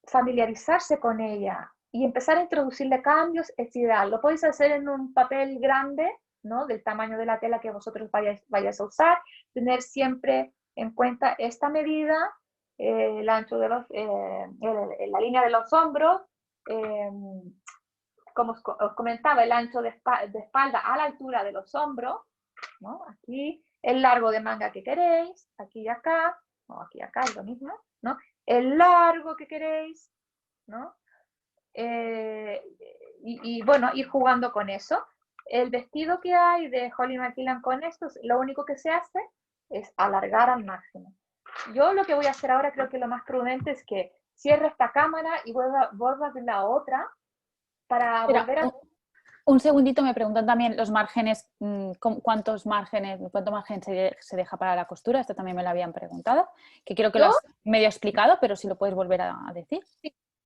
familiarizarse con ella y empezar a introducirle cambios es ideal. Lo podéis hacer en un papel grande, ¿no? Del tamaño de la tela que vosotros vayáis a usar, tener siempre en cuenta esta medida, el ancho de la línea de los hombros, como os comentaba, el ancho de espalda a la altura de los hombros, ¿no? Aquí, el largo de manga que queréis, aquí y acá, o aquí y acá es lo mismo, ¿no? El largo que queréis, ¿no? Bueno, ir jugando con eso. El vestido que hay de Holly McKillan con esto, lo único que se hace es alargar al máximo. Yo lo que voy a hacer ahora, creo que lo más prudente es que cierre esta cámara y vuelva de la otra para Pero, volver a... un segundito, me preguntan también los márgenes, cuánto margen se deja para la costura. Esto también me lo habían preguntado, que creo que lo Yo, has medio explicado, pero si lo puedes volver a decir.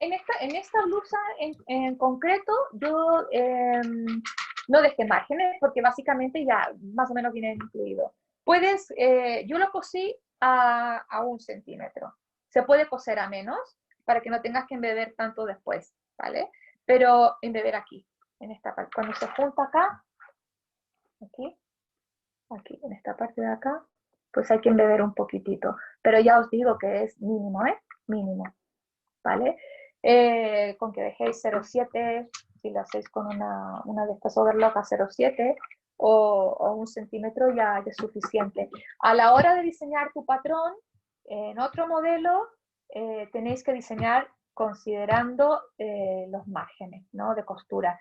en esta blusa en concreto, yo no dejé márgenes porque básicamente ya más o menos viene incluido. Yo lo cosí a 1 centímetro. Se puede coser a menos para que no tengas que embeber tanto después, ¿vale? Pero embeber aquí, en esta parte. Cuando se junta acá, aquí, en esta parte de acá, pues hay que embeber un poquitito. Pero ya os digo que es mínimo, ¿eh? Mínimo, ¿vale? Con que dejéis 0,7, si lo hacéis con una de estas overlock a 0,7 o 1 centímetro ya es suficiente. A la hora de diseñar tu patrón, en otro modelo tenéis que diseñar considerando los márgenes, ¿no?, de costura.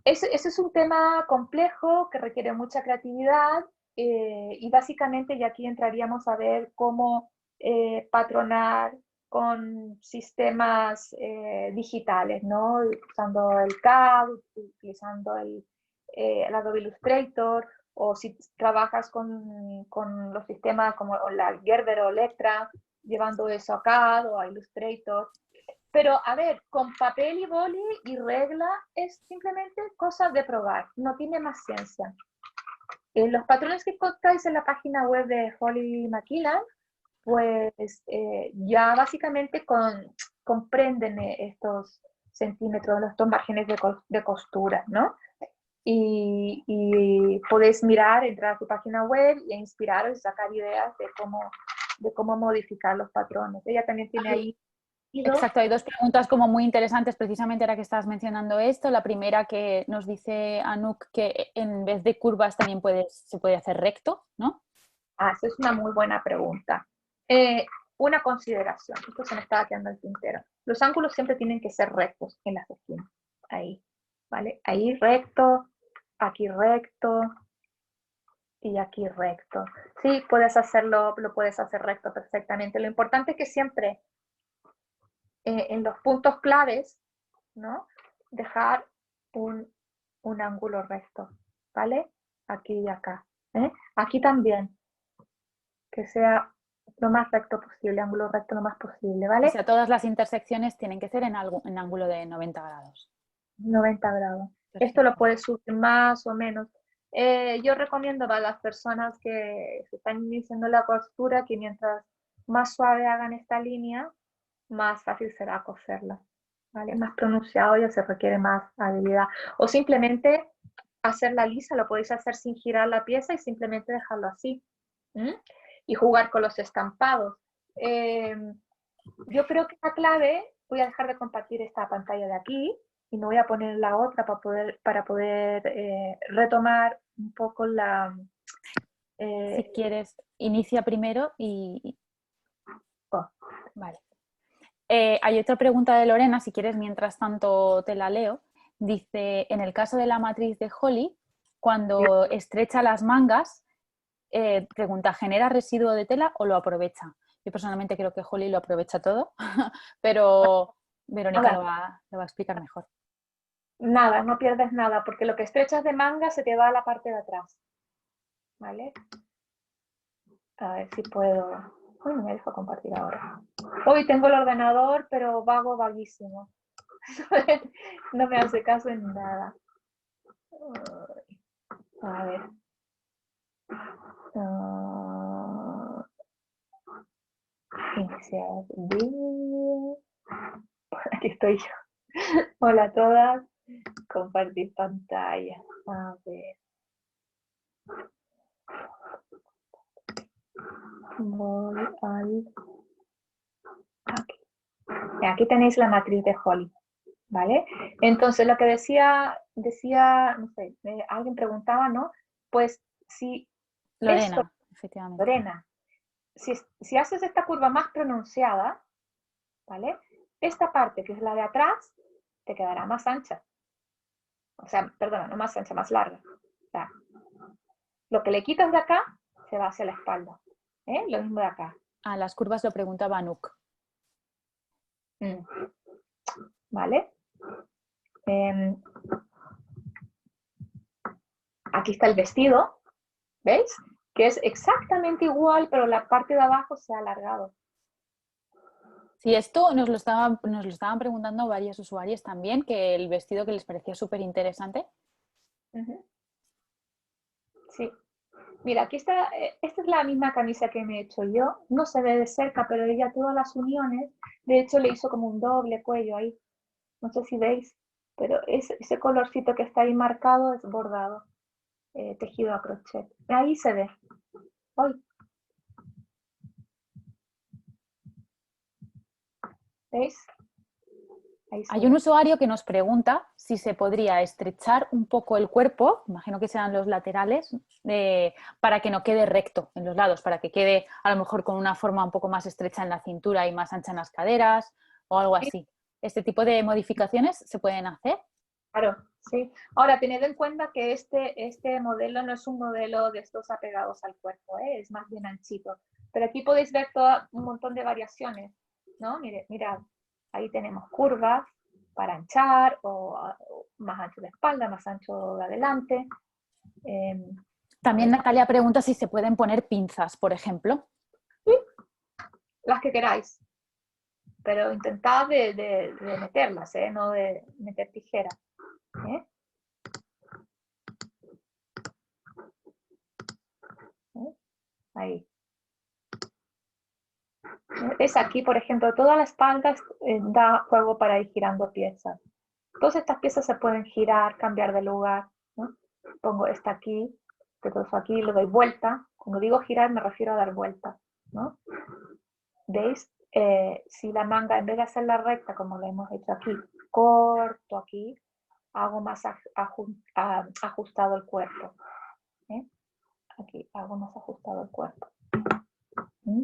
Ese es un tema complejo que requiere mucha creatividad y básicamente ya aquí entraríamos a ver cómo patronar con sistemas digitales, ¿no?, usando el CAD, utilizando el Adobe Illustrator, o si trabajas con los sistemas como la Gerber o Electra, llevando eso a CAD o a Illustrator. Pero, a ver, con papel y boli y regla es simplemente cosa de probar, no tiene más ciencia. Los patrones que encontráis en la página web de Holly McKillan, pues ya básicamente comprenden estos centímetros, estos márgenes de costura, ¿no? Y podéis mirar, entrar a tu página web e inspiraros y sacar ideas de cómo modificar los patrones. Ella también tiene ahí... Exacto, hay dos preguntas como muy interesantes precisamente ahora que estás mencionando esto. La primera que nos dice Anouk que en vez de curvas también se puede hacer recto, ¿no? Esa es una muy buena pregunta. Una consideración, esto se me estaba quedando el tintero. Los ángulos siempre tienen que ser rectos en las esquinas. Ahí, ¿vale? Ahí recto, aquí recto y aquí recto. Sí, puedes hacerlo, lo puedes hacer recto perfectamente. Lo importante es que siempre en los puntos claves, ¿no?, dejar un ángulo recto, ¿vale? Aquí y acá. Aquí también, que sea lo más recto posible, ángulo recto lo más posible, ¿vale? O sea, todas las intersecciones tienen que ser en ángulo de 90 grados. 90 grados. Perfecto. Esto lo puedes subir más o menos. Yo recomiendo para las personas que se están iniciando la costura que mientras más suave hagan esta línea, más fácil será coserla, ¿vale? Más pronunciado ya se requiere más habilidad. O simplemente hacerla lisa, lo podéis hacer sin girar la pieza y simplemente dejarlo así. Y jugar con los estampados. Yo creo que la clave, voy a dejar de compartir esta pantalla de aquí y me voy a poner la otra para poder retomar un poco la... Si quieres, inicia primero y... Oh. Vale. Hay otra pregunta de Lorena, si quieres, mientras tanto te la leo. Dice, en el caso de la matriz de Holly, cuando estrecha las mangas, pregunta, ¿genera residuo de tela o lo aprovecha? Yo personalmente creo que Holly lo aprovecha todo, pero Verónica lo va a explicar mejor. Nada, no pierdes nada, porque lo que estrechas de manga se te va a la parte de atrás. ¿Vale? A ver si puedo... Uy, no me dejo compartir ahora. Hoy tengo el ordenador, pero vaguísimo. No me hace caso en nada. A ver. Aquí estoy yo. Hola a todas. Compartir pantalla. A ver. Voy al... Aquí tenéis la matriz de Holly. ¿Vale? Entonces, lo que decía, no sé, alguien preguntaba, ¿no? Pues si Lorena, esto, efectivamente. Lorena, si haces esta curva más pronunciada, ¿vale? Esta parte, que es la de atrás, te quedará más ancha. O sea, perdona, no más ancha, más larga. O sea, lo que le quitas de acá, se va hacia la espalda. Lo mismo de acá. Ah, las curvas lo preguntaba Anouk. ¿Vale? Aquí está el vestido, ¿veis? Que es exactamente igual, pero la parte de abajo se ha alargado. Sí, esto nos lo estaban preguntando varias usuarias también, que el vestido que les parecía súper interesante. Sí. Mira, aquí está, esta es la misma camisa que me he hecho yo. No se ve de cerca, pero ella todas las uniones, de hecho le hizo como un doble cuello ahí. No sé si veis, pero ese colorcito que está ahí marcado es bordado, tejido a crochet. Ahí se ve. ¡Ay! ¿Veis? Ahí se Hay ve. un usuario que nos pregunta si se podría estrechar un poco el cuerpo, imagino que sean los laterales, para que no quede recto en los lados, para que quede a lo mejor con una forma un poco más estrecha en la cintura y más ancha en las caderas o algo Sí, así. ¿Este tipo de modificaciones se pueden hacer? claro, sí. Ahora, tened en cuenta que este modelo no es un modelo de estos apegados al cuerpo, ¿eh? Es más bien anchito. Pero aquí podéis ver un montón de variaciones, ¿no? Mirad, ahí tenemos curvas para anchar o más ancho de espalda, más ancho de adelante. A También ver, Natalia pregunta si se pueden poner pinzas, por ejemplo. las que queráis, pero intentad de meterlas, ¿eh? No de meter tijeras, ¿eh? ¿Eh? Ahí. Es aquí, por ejemplo, toda la espalda da juego para ir girando piezas. Todas estas piezas se pueden girar, cambiar de lugar, ¿no? Pongo esta aquí, aquí, le doy vuelta. Cuando digo girar me refiero a dar vuelta, ¿no? ¿Veis? Si la manga, en vez de hacerla recta, como lo hemos hecho aquí, corto aquí, hago más ajustado el cuerpo. ¿Eh? Aquí hago más ajustado el cuerpo. ¿Mm?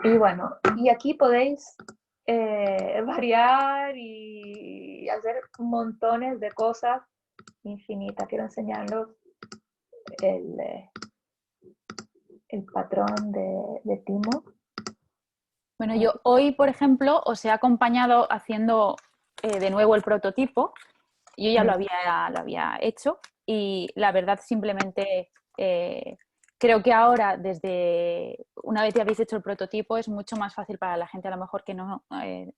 Y bueno, y aquí podéis variar y hacer montones de cosas infinitas. Quiero enseñarlos el, el patrón de Timo. Bueno, yo hoy, por ejemplo, os he acompañado haciendo de nuevo el prototipo. Yo ya lo había hecho y la verdad simplemente creo que ahora, desde una vez ya habéis hecho el prototipo, es mucho más fácil para la gente, a lo mejor que no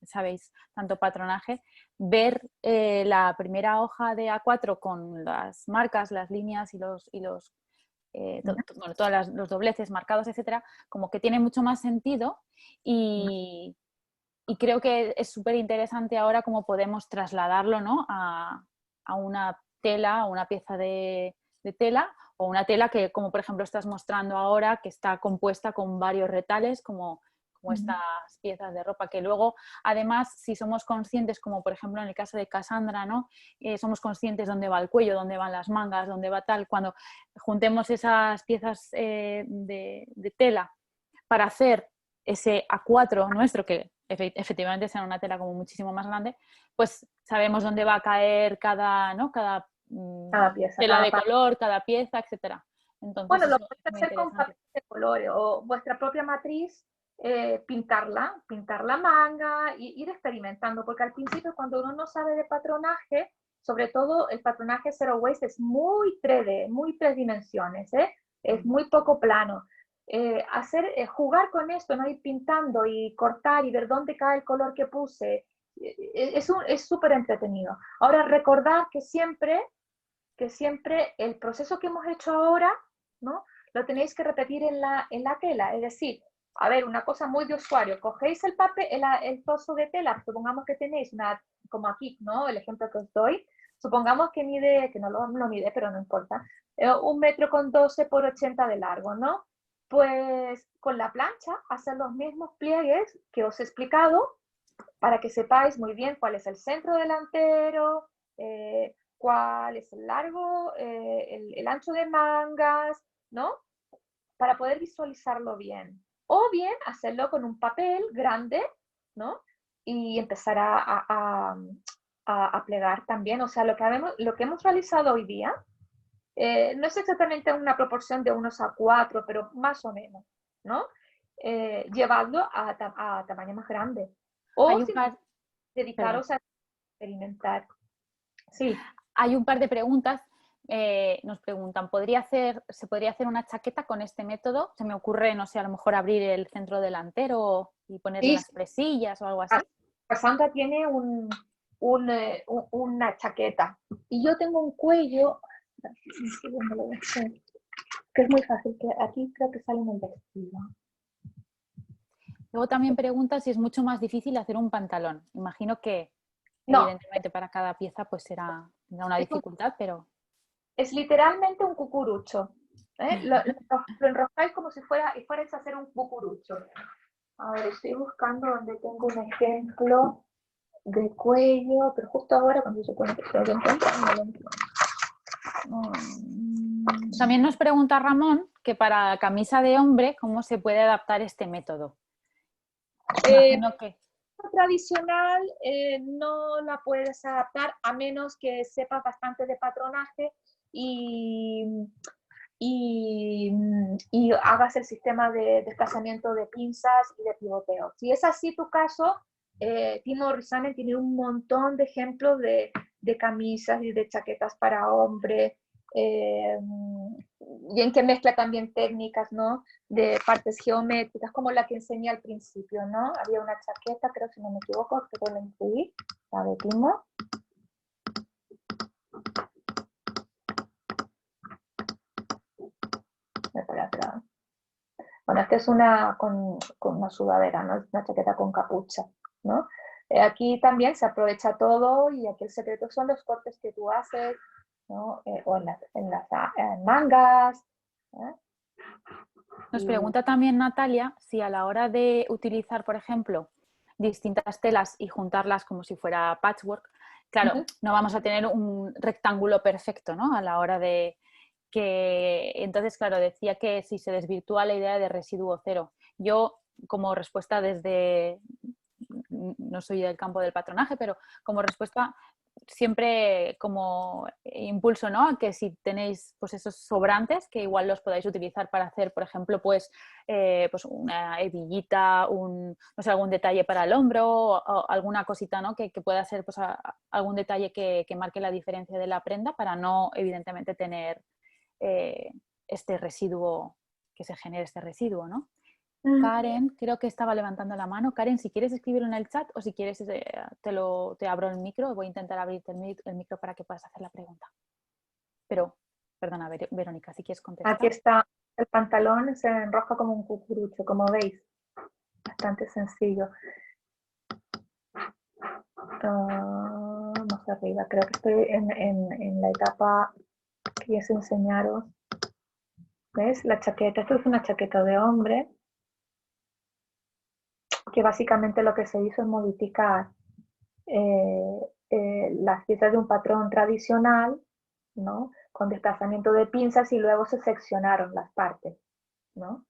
sabéis tanto patronaje, ver la primera hoja de A4 con las marcas, las líneas y los bueno, todos los dobleces marcados, etcétera, como que tiene mucho más sentido y, y creo que es súper interesante ahora cómo podemos trasladarlo, ¿no? a una tela, a una pieza de tela o una tela que, como por ejemplo estás mostrando ahora, que está compuesta con varios retales, como estas piezas de ropa, que luego, además, si somos conscientes, como por ejemplo en el caso de Cassandra, ¿no? Somos conscientes dónde va el cuello, dónde van las mangas, dónde va tal, cuando juntemos esas piezas de tela para hacer ese A4 nuestro, que efectivamente será una tela como muchísimo más grande, pues sabemos dónde va a caer cada, ¿no? cada Pieza, tela cada de parte. color, cada pieza, etcétera. Entonces Bueno, lo eso podéis es muy hacer con interesante. papel de colores o vuestra propia matriz, pintar la manga y ir experimentando, porque al principio cuando uno no sabe de patronaje, sobre todo el patronaje zero waste es muy 3D, muy 3 dimensiones, ¿eh? Es muy poco plano. Jugar con esto, no ir pintando y cortar y ver dónde cae el color que puse, es súper entretenido. Ahora, recordar que siempre el proceso que hemos hecho ahora, ¿no? Lo tenéis que repetir en la tela. Es decir, a ver, una cosa muy de usuario, cogéis el papel, el trozo de tela, supongamos que tenéis una, como aquí, ¿no? El ejemplo que os doy, supongamos que mide, que no lo mide, pero no importa, 1,12 m por 80 de largo, ¿no? Pues con la plancha hacer los mismos pliegues que os he explicado para que sepáis muy bien cuál es el centro delantero, cuál es el largo, el ancho de mangas, ¿no? Para poder visualizarlo bien. O bien hacerlo con un papel grande, ¿no? Y empezar a plegar también. O sea, lo que hemos realizado hoy día no es exactamente una proporción de 1:4, pero más o menos, ¿no? Llevadlo a tamaño más grande. O Hay un si par, perdón, dedicaros a experimentar. Sí, hay un par de preguntas. Nos preguntan, ¿se podría hacer una chaqueta con este método? Se me ocurre, no sé, a lo mejor abrir el centro delantero y ponerle sí, unas presillas o algo sí. así. Cassandra tiene una chaqueta y yo tengo un cuello, que es muy fácil, que aquí creo que sale en el vestido. Luego también pregunta si es mucho más difícil hacer un pantalón. Imagino que, No, evidentemente, para cada pieza pues será una dificultad, pero es literalmente un cucurucho. ¿Eh? Lo enroscáis como si fuerais a hacer un cucurucho. A ver, estoy buscando donde tengo un ejemplo de cuello, pero justo ahora cuando se pone que se lo encuentro, no lo encuentro. También nos pregunta Ramón que para camisa de hombre, ¿cómo se puede adaptar este método? Imagino que... Tradicional no la puedes adaptar a menos que sepas bastante de patronaje y hagas el sistema de desplazamiento de pinzas y de pivoteo. Si es así tu caso, Timo Rizzanen tiene un montón de ejemplos de camisas y de chaquetas para hombre, y en que mezcla también técnicas, ¿no? De partes geométricas, como la que enseñé al principio, ¿no? Había una chaqueta, creo, si no me equivoco, que la incluí, la de Timo. Bueno, esta es una con una sudadera, ¿no? Es una chaqueta con capucha, ¿no? Aquí también se aprovecha todo y aquí el secreto son los cortes que tú haces, ¿no? O en las mangas. Nos pregunta también Natalia si a la hora de utilizar, por ejemplo, distintas telas y juntarlas como si fuera patchwork, claro, no vamos a tener un rectángulo perfecto, ¿no? A la hora de que... Entonces, claro, decía que si se desvirtúa la idea de residuo cero. Yo, como respuesta desde... No soy del campo del patronaje, pero como respuesta siempre como impulso, ¿no? Que si tenéis pues esos sobrantes, que igual los podáis utilizar para hacer, por ejemplo, pues una hebillita, no sé, algún detalle para el hombro o alguna cosita, ¿no? Que pueda ser pues, algún detalle que marque la diferencia de la prenda para no, evidentemente, tener este residuo, que se genere este residuo, ¿no? Karen, creo que estaba levantando la mano. Karen, si quieres escribirlo en el chat o si quieres te abro el micro. Voy a intentar abrirte el micro para que puedas hacer la pregunta. Pero, perdona, Verónica, si quieres contestar. Aquí está el pantalón, se enrosca como un cucurucho, como veis. Bastante sencillo. Más arriba, creo que estoy en la etapa que quieres enseñaros. ¿Ves? La chaqueta, esto es una chaqueta de hombre, que básicamente lo que se hizo es modificar las piezas de un patrón tradicional, ¿no? Con desplazamiento de pinzas y luego se seccionaron las partes, ¿no?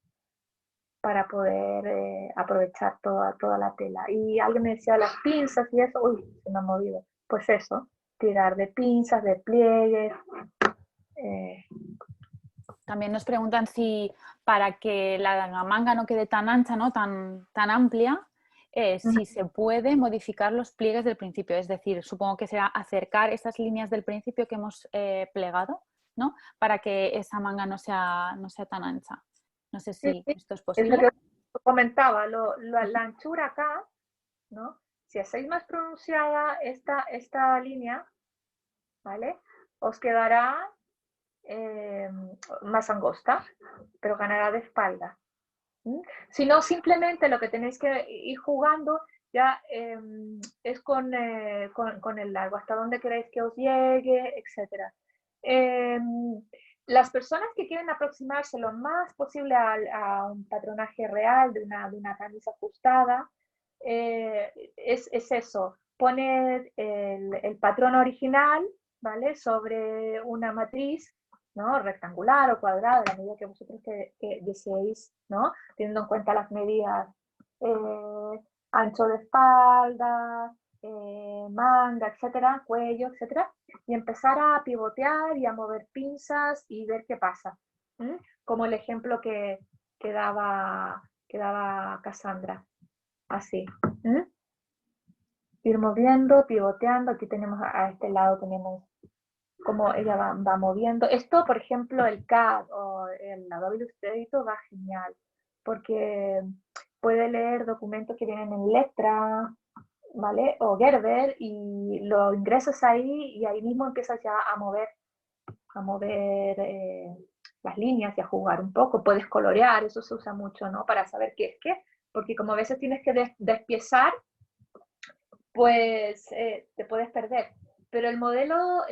Para poder aprovechar toda la tela. Y alguien me decía las pinzas y eso, uy, se me ha movido. Pues eso, tirar de pinzas, de pliegues. También nos preguntan si para que la manga no quede tan ancha, ¿no? tan amplia, si se puede modificar los pliegues del principio. Es decir, supongo que será acercar esas líneas del principio que hemos plegado, ¿no? Para que esa manga no sea tan ancha. No sé si esto es posible. Es lo que comentaba, la anchura acá, ¿no? Si hacéis más pronunciada esta línea, ¿vale? Os quedará más angosta, pero ganará de espalda. Si no, simplemente lo que tenéis que ir jugando ya es con el largo, hasta donde queréis que os llegue, etc. Las personas que quieren aproximarse lo más posible a un patronaje real de una camisa ajustada, es eso, poner el patrón original, ¿vale? Sobre una matriz, ¿no? Rectangular o cuadrada, la medida que vosotros que deseéis, ¿no? Teniendo en cuenta las medidas, ancho de espalda, manga, etcétera, cuello, etcétera, y empezar a pivotear y a mover pinzas y ver qué pasa. Como el ejemplo que daba Cassandra, así. Ir moviendo, pivoteando, aquí tenemos a este lado tenemos como ella va moviendo. Esto, por ejemplo, el CAD o el Adobe Illustrator va genial, porque puede leer documentos que vienen en letra, ¿vale? O Gerber, y lo ingresas ahí y ahí mismo empiezas ya a mover las líneas y a jugar un poco. Puedes colorear, eso se usa mucho, ¿no? Para saber qué es qué, porque como a veces tienes que despiezar, pues te puedes perder. Pero el modelo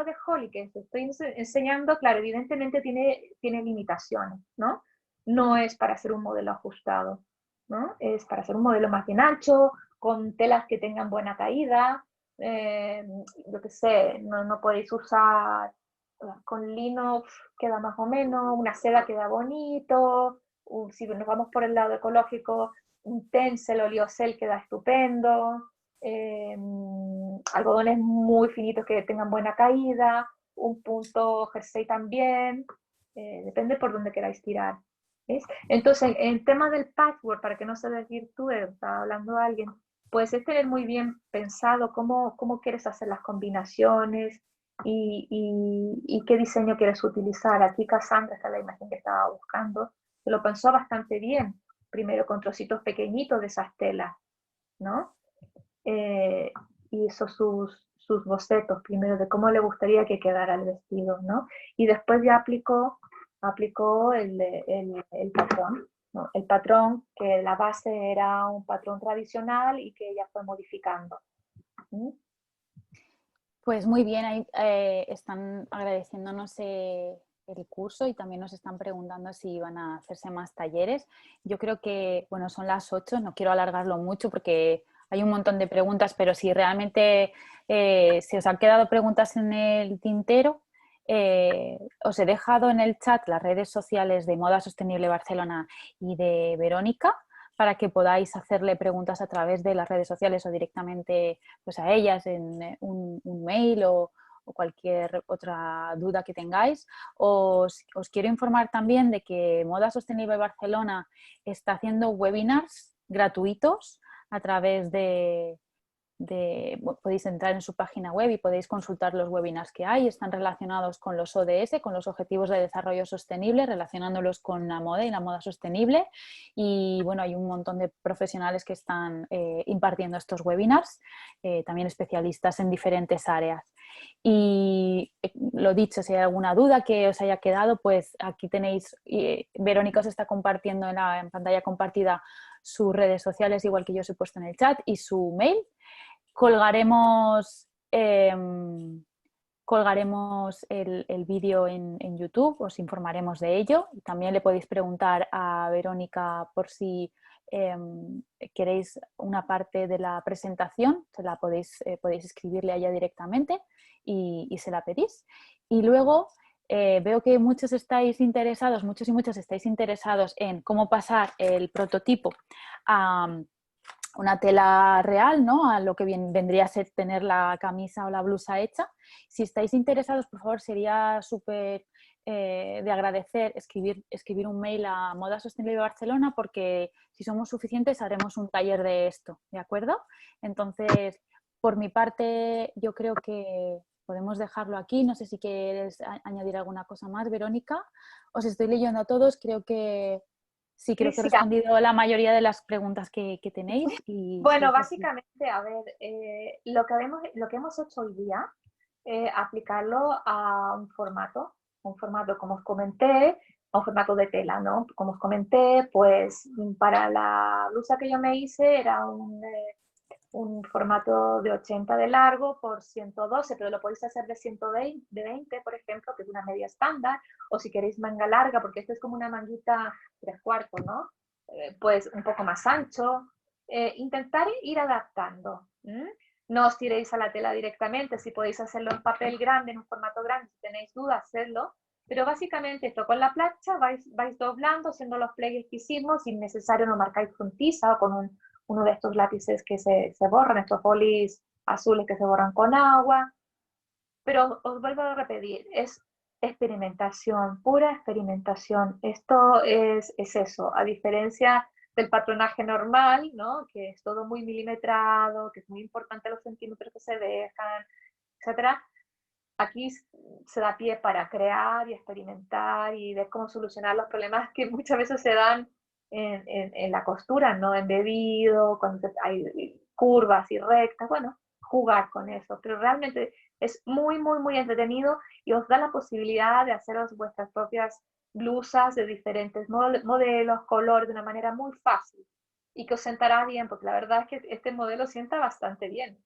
de Holly que te estoy enseñando, claro, evidentemente tiene limitaciones, ¿no? No es para hacer un modelo ajustado, ¿no? Es para hacer un modelo más bien ancho, con telas que tengan buena caída, yo qué sé, no podéis usar con lino, queda más o menos, una seda queda bonito, si nos vamos por el lado ecológico, un tencel o liocel queda estupendo, algodones muy finitos que tengan buena caída, un punto jersey también, depende por donde queráis tirar. ¿Ves? Entonces, el tema del patchwork, para que no se desvirtúe, está hablando alguien, pues es tener muy bien pensado cómo quieres hacer las combinaciones y qué diseño quieres utilizar. Aquí Cassandra, esta es la imagen que estaba buscando, se lo pensó bastante bien, primero con trocitos pequeñitos de esas telas, ¿no? Y hizo sus bocetos primero de cómo le gustaría que quedara el vestido, ¿no? Y después ya aplicó el patrón, ¿no? El patrón, que la base era un patrón tradicional y que ella fue modificando. ¿Mm? Pues muy bien, ahí están agradeciéndonos el curso y también nos están preguntando si van a hacerse más talleres. Yo creo que, bueno, son las 8, no quiero alargarlo mucho porque hay un montón de preguntas, pero si realmente se os han quedado preguntas en el tintero, os he dejado en el chat las redes sociales de Moda Sostenible Barcelona y de Verónica, para que podáis hacerle preguntas a través de las redes sociales o directamente pues, a ellas en un mail o cualquier otra duda que tengáis. Os quiero informar también de que Moda Sostenible Barcelona está haciendo webinars gratuitos a través podéis entrar en su página web y podéis consultar los webinars que hay. Están relacionados con los ODS, con los Objetivos de Desarrollo Sostenible, relacionándolos con la moda y la moda sostenible. Y bueno, hay un montón de profesionales que están impartiendo estos webinars, también especialistas en diferentes áreas. Y lo dicho, si hay alguna duda que os haya quedado, pues aquí tenéis, Verónica os está compartiendo en pantalla compartida sus redes sociales, igual que yo os he puesto en el chat, y su mail. Colgaremos, colgaremos el vídeo en YouTube, os informaremos de ello. También le podéis preguntar a Verónica por si queréis una parte de la presentación, podéis escribirle a ella directamente y se la pedís. Y luego veo que muchos estáis interesados, muchos y muchas estáis interesados en cómo pasar el prototipo a una tela real, ¿no? A lo que vendría a ser tener la camisa o la blusa hecha. Si estáis interesados, por favor, sería súper de agradecer escribir un mail a Moda Sostenible Barcelona, porque si somos suficientes haremos un taller de esto, ¿de acuerdo? Entonces, por mi parte, yo creo que podemos dejarlo aquí. No sé si quieres añadir alguna cosa más, Verónica. Os estoy leyendo a todos, creo que sí, creo que he Sí, respondido a la mayoría de las preguntas que tenéis y bueno, creo que sí. básicamente, a ver, lo que hemos hecho hoy día, aplicarlo a un formato como os comenté, a un formato de tela, ¿no? Como os comenté, pues para la blusa que yo me hice era un formato de 80 de largo por 112, pero lo podéis hacer de 120, por ejemplo, que es una media estándar, o si queréis manga larga, porque esto es como una manguita 3/4, ¿no? Pues un poco más ancho. Intentar ir adaptando. No os tiréis a la tela directamente, si podéis hacerlo en papel grande, en un formato grande, si tenéis dudas, hacedlo. Pero básicamente esto con la plancha vais doblando, haciendo los pliegues que hicimos, si es necesario no marcáis con tiza o con uno de estos lápices que se borran, estos bolis azules que se borran con agua. Pero os vuelvo a repetir, es experimentación, pura experimentación. Esto es eso, a diferencia del patronaje normal, ¿no? Que es todo muy milimetrado, que es muy importante los centímetros que se dejan, etcétera. Aquí se da pie para crear y experimentar y ver cómo solucionar los problemas que muchas veces se dan en la costura, ¿no? Embebido, cuando hay curvas y rectas, bueno, jugar con eso. Pero realmente es muy, muy, muy entretenido y os da la posibilidad de haceros vuestras propias blusas de diferentes modelos, colores, de una manera muy fácil y que os sentará bien, porque la verdad es que este modelo sienta bastante bien,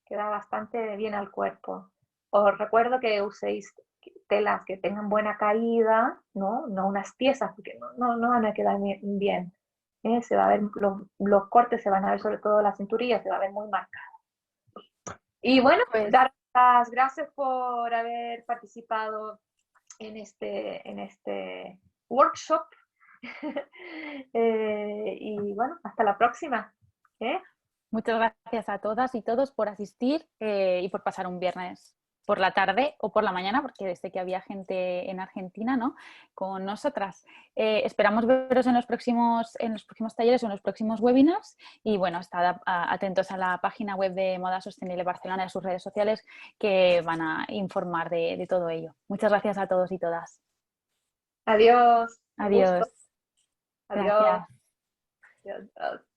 queda bastante bien al cuerpo. Os recuerdo que uséis telas que tengan buena caída, ¿no? No unas piezas, porque no van a quedar bien. Se va a ver, los cortes se van a ver, sobre todo la cinturilla, se va a ver muy marcada. Y bueno, Pues dar las gracias por haber participado en este workshop. Y bueno, hasta la próxima. muchas gracias a todas y todos por asistir y por pasar un viernes por la tarde o por la mañana, porque sé que había gente en Argentina, ¿no?, con nosotras. Esperamos veros en los próximos talleres o en los próximos webinars y bueno, estad atentos a la página web de Moda Sostenible Barcelona y a sus redes sociales que van a informar de todo ello. Muchas gracias a todos y todas. Adiós, un gusto. Adiós. Adiós. Gracias. Adiós.